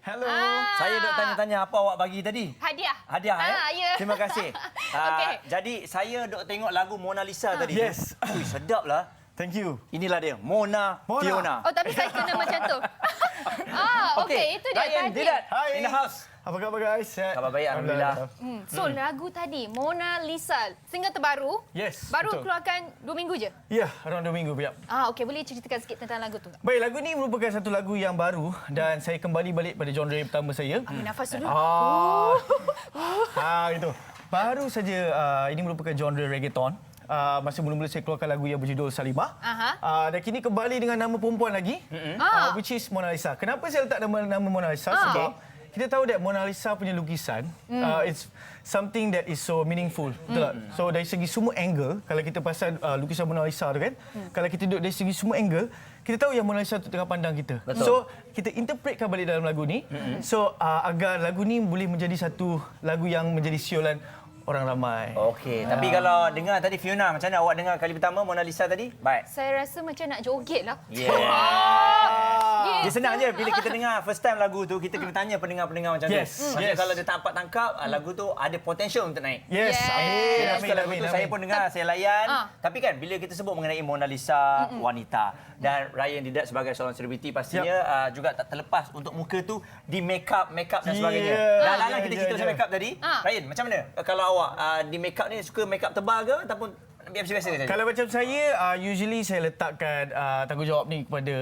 Hello. Saya dok tanya-tanya apa awak bagi tadi. Hadiah. Hadiah, ya. Terima kasih. Okey. Jadi saya dok tengok lagu Mona Lisa tadi. Yes. Ui, sedap lah. Thank you. Inilah dia, Mona. Fiona. Oh, tapi saya kena macam tu. Okey, itu dia Ryan, tadi. Didat, Hai. in the house. Apa khabar guys? Khabar baik, Alhamdulillah. So, lagu tadi, Mona Lisa, single terbaru. Yes, Baru betul. keluarkan 2 minggu je? Ya, around 2 minggu. Yep. Okey, boleh ceritakan sikit tentang lagu tu? Baik, lagu ni merupakan satu lagu yang baru dan saya kembali balik pada genre pertama saya. Ambil nafas dulu. Itu. Baru saja ini merupakan genre reggaeton. Masa mula-mula saya keluarkan lagu yang berjudul Salimah. Dan kini kembali dengan nama perempuan lagi, which is Mona Lisa. Kenapa saya letak nama Mona Lisa? Sebab kita tahu that Mona Lisa punya lukisan, it's something that is so meaningful. Betul tak? So dari segi semua angle, kalau kita pasal lukisan Mona Lisa tu kan, kalau kita duduk dari segi semua angle, kita tahu yang Mona Lisa tu tengah pandang kita. Betul. So kita interpretkan balik dalam lagu ni. So agar lagu ni boleh menjadi satu lagu yang menjadi siulan orang ramai. Okey, tapi kalau dengar tadi Fiona, macam mana awak dengar kali pertama Mona Lisa tadi? Baik. Saya rasa macam nak joget lah. Dia senang je bila kita dengar first time lagu tu, kita kena tanya pendengar-pendengar macam tu. Maksudnya kalau dia tak dapat tangkap, lagu tu ada potential untuk naik. Yes. Amin. Lagu tu saya pun dengar, saya layan. Tapi kan bila kita sebut mengenai Mona Lisa, wanita, dan Ryan Didat sebagai seorang selebriti pastinya juga tak terlepas untuk muka tu di make up dan sebagainya. Dalam kita cerita pasal make up tadi, Ryan macam mana kalau awak di make up ni suka make up tebal ke ataupun biasa-biasa saja? Kalau macam saya, usually saya letakkan tanggungjawab ni kepada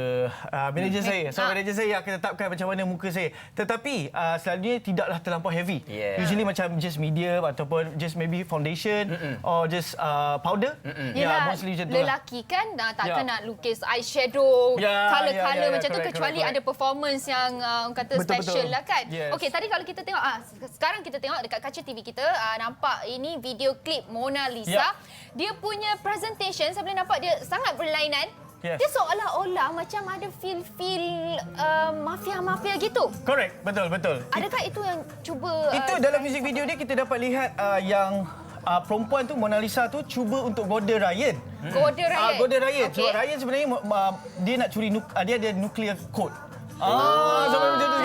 manager saya. So manager saya akan tetapkan macam mana muka saya. Tetapi selalunya tidaklah terlampau heavy. Usually macam just medium ataupun just maybe foundation or just powder. Yelah, mostly macam tu. lelaki kan takkan nak lukis eyeshadow, color-color macam tu correct, kecuali correct. ada performance yang kata Betul, special betul. lah kan. Yes. Okey, tadi kalau kita tengok sekarang kita tengok dekat kaca TV kita nampak ini video klip Mona Lisa. Dia punya presentation saya boleh nampak dia sangat berlainan. Yes. Dia seolah-olah macam ada feel mafia-mafia gitu. Correct, betul. Adakah itu yang cuba Itu dalam music video dia kita dapat lihat yang perempuan tu Mona Lisa tu cuba untuk goda Ryan. Goda Ryan. Goda Ryan. Okey. So Ryan sebenarnya dia nak curi dia ada nuclear code. Sampai macam tu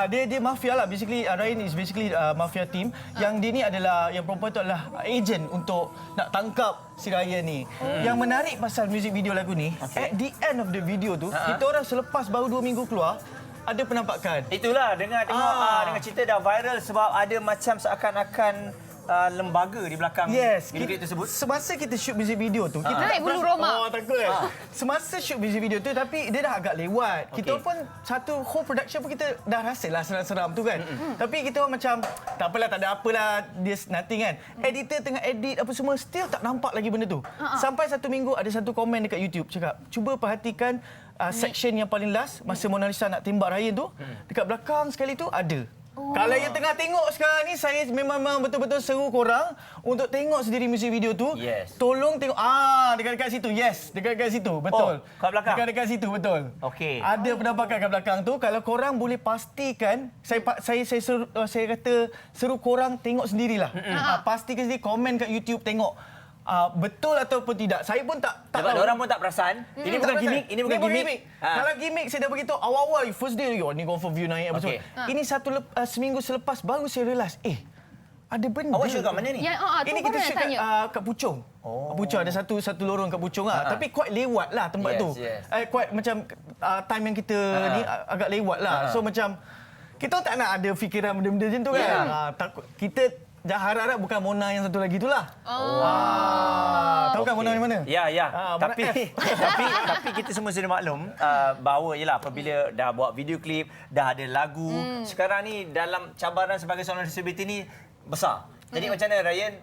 dia mafia lah. Basically Ryan is basically mafia team. Yang dia ni adalah yang perempuan tu adalah agent untuk nak tangkap si Ryan ni. Yang menarik pasal music video lagu ni, at the end of the video tu, kita orang selepas baru 2 minggu keluar ada penampakan. Itulah dengar tengok cerita dah viral sebab ada macam seakan-akan lembaga di belakang video klip tersebut. Semasa kita shoot music video tu, kita naik bulu roma. takut semasa shoot music video tu, tapi dia dah agak lewat. Kita pun satu whole production pun kita dah rasalah seram-seram tu kan. Tapi kita orang macam tak apalah, tak ada apalah, dia nothing kan. Editor tengah edit apa semua, still tak nampak lagi benda tu. Sampai 1 minggu ada satu komen dekat YouTube cakap, cuba perhatikan section yang paling last masa Mona Lisa nak tembak Ryan tu, dekat belakang sekali tu ada. Kalau yang tengah tengok sekarang ni, saya memang betul-betul seru korang untuk tengok sendiri music video tu. Tolong tengok. Dekat-dekat situ. Yes, dekat-dekat situ. Betul. Kat belakang? Dekat-dekat situ, betul. Okey. Ada penampakan kat belakang tu. Kalau korang boleh pastikan, saya kata seru korang tengok sendirilah. Pastikan sendiri, komen kat YouTube, tengok. Betul ataupun tidak. Saya pun tak Sebab tahu. orang pun tak perasan. Ini bukan gimmick, ini bukan gimmick. Kalau gimmick saya dah beritahu awal-awal first day ni confirm view naik apa semua. Ini seminggu selepas baru saya realise ada benda. Awak shoot kat mana ni? Ini kita shoot kat Puchong. Puchong ada satu lorong kat Puchong lah. Tapi quite lewat lah tempat tu. Quite macam time yang kita ni agak lewat lah. So macam kita tak nak ada fikiran benda-benda macam tu kan. Takut kita dah harap-harap bukan Mona yang satu lagi itulah. Tahu kan Mona yang mana? Ya. Tapi kita semua sudah maklum bahawa yalah apabila dah buat video klip, dah ada lagu, sekarang ni dalam cabaran sebagai seorang selebriti ni besar. Jadi macam mana Ryan,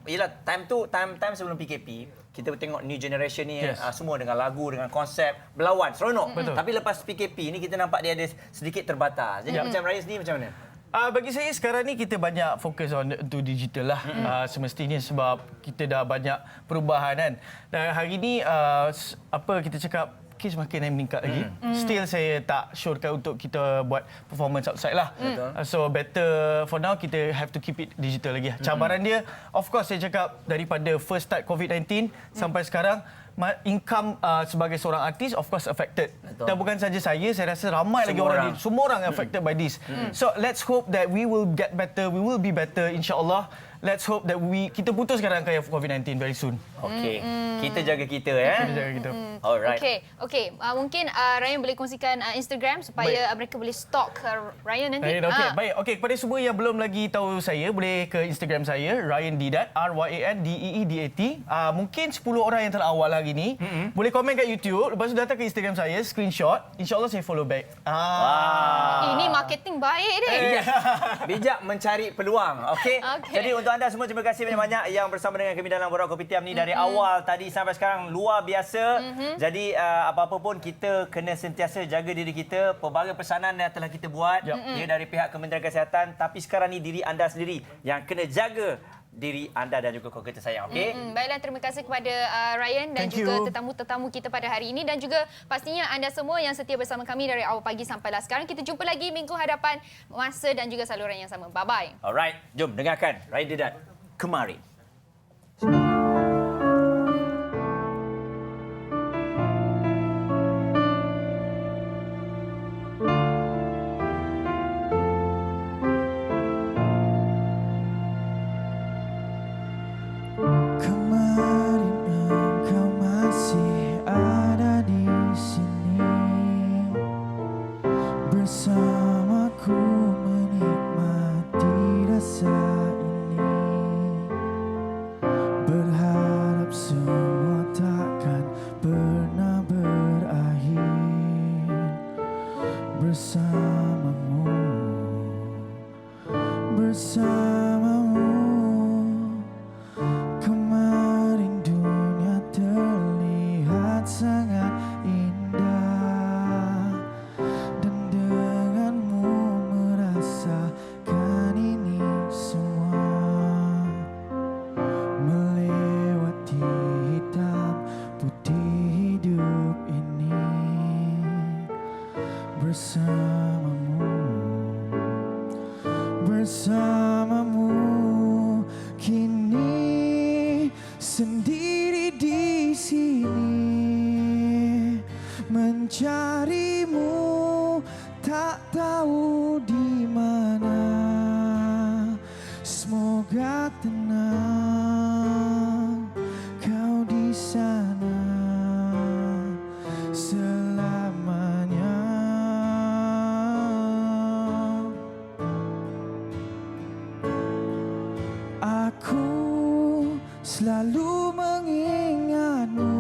yalah time sebelum PKP, kita tengok new generation ni semua dengan lagu, dengan konsep berlawan, seronok. Tapi lepas PKP ni kita nampak dia ada sedikit terbatas. Jadi macam Ryan sendiri macam mana? Bagi saya sekarang ni kita banyak fokus to digital lah semestinya sebab kita dah banyak perubahan kan. Dan hari ni apa kita cakap kes makin meningkat lagi. Still saya tak syorkan untuk kita buat performance outside lah. So better for now kita have to keep it digital lagi. Cabaran dia of course saya cakap daripada first start COVID-19 sampai sekarang income sebagai seorang artis of course affected. Dan bukan saja saya rasa ramai lagi orang. Semua orang affected by this. So let's hope that we will get better, we will be better insya-Allah. Let's hope that kita putuskan rangkaian COVID-19 very soon. Okey. Kita jaga kita ya. Kita jaga kita. Alright. Okey. Mungkin Ryan boleh kongsikan Instagram supaya mereka boleh stalk Ryan nanti. Baik. Okey, kepada semua yang belum lagi tahu saya, boleh ke Instagram saya Ryan Deedat, RYANDEEDAT. Mungkin 10 orang yang terawal hari ni boleh komen kat YouTube, lepas tu datang ke Instagram saya, screenshot, insya-Allah saya follow back. Ini marketing baik deh. Bijak mencari peluang. Okey. Jadi untuk anda semua, terima kasih banyak-banyak yang bersama dengan kami dalam Borak Kopi Tiam ni dari awal tadi sampai sekarang, luar biasa. Jadi apa-apa pun kita kena sentiasa jaga diri kita. Pelbagai pesanan yang telah kita buat dari pihak Kementerian Kesihatan, tapi sekarang ni diri anda sendiri yang kena jaga diri anda dan juga keluarga tersayang. Okey. Baiklah, terima kasih kepada Ryan dan juga tetamu-tetamu kita pada hari ini, dan juga pastinya anda semua yang setia bersama kami dari awal pagi sampailah sekarang. Kita jumpa lagi minggu hadapan, masa dan juga saluran yang sama. Bye-bye. Alright, jom dengarkan Ryan Deedat, Kemari. Bersamaku menikmati rasa ini, berharap semua takkan pernah berakhir. Bersamamu, bersamamu, kemarin dunia terlihat sangat indah, dan denganmu merasakan ini semua, melewati hitam putih hidup ini. Bersamamu, bersamamu, kini sendiri di sini, mencarimu tak tahu di mana. Semoga tenang kau di sana selamanya. Aku selalu mengingatmu,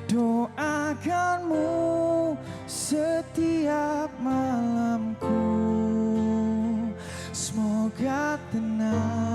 doakanmu setiap malamku. Semoga tenang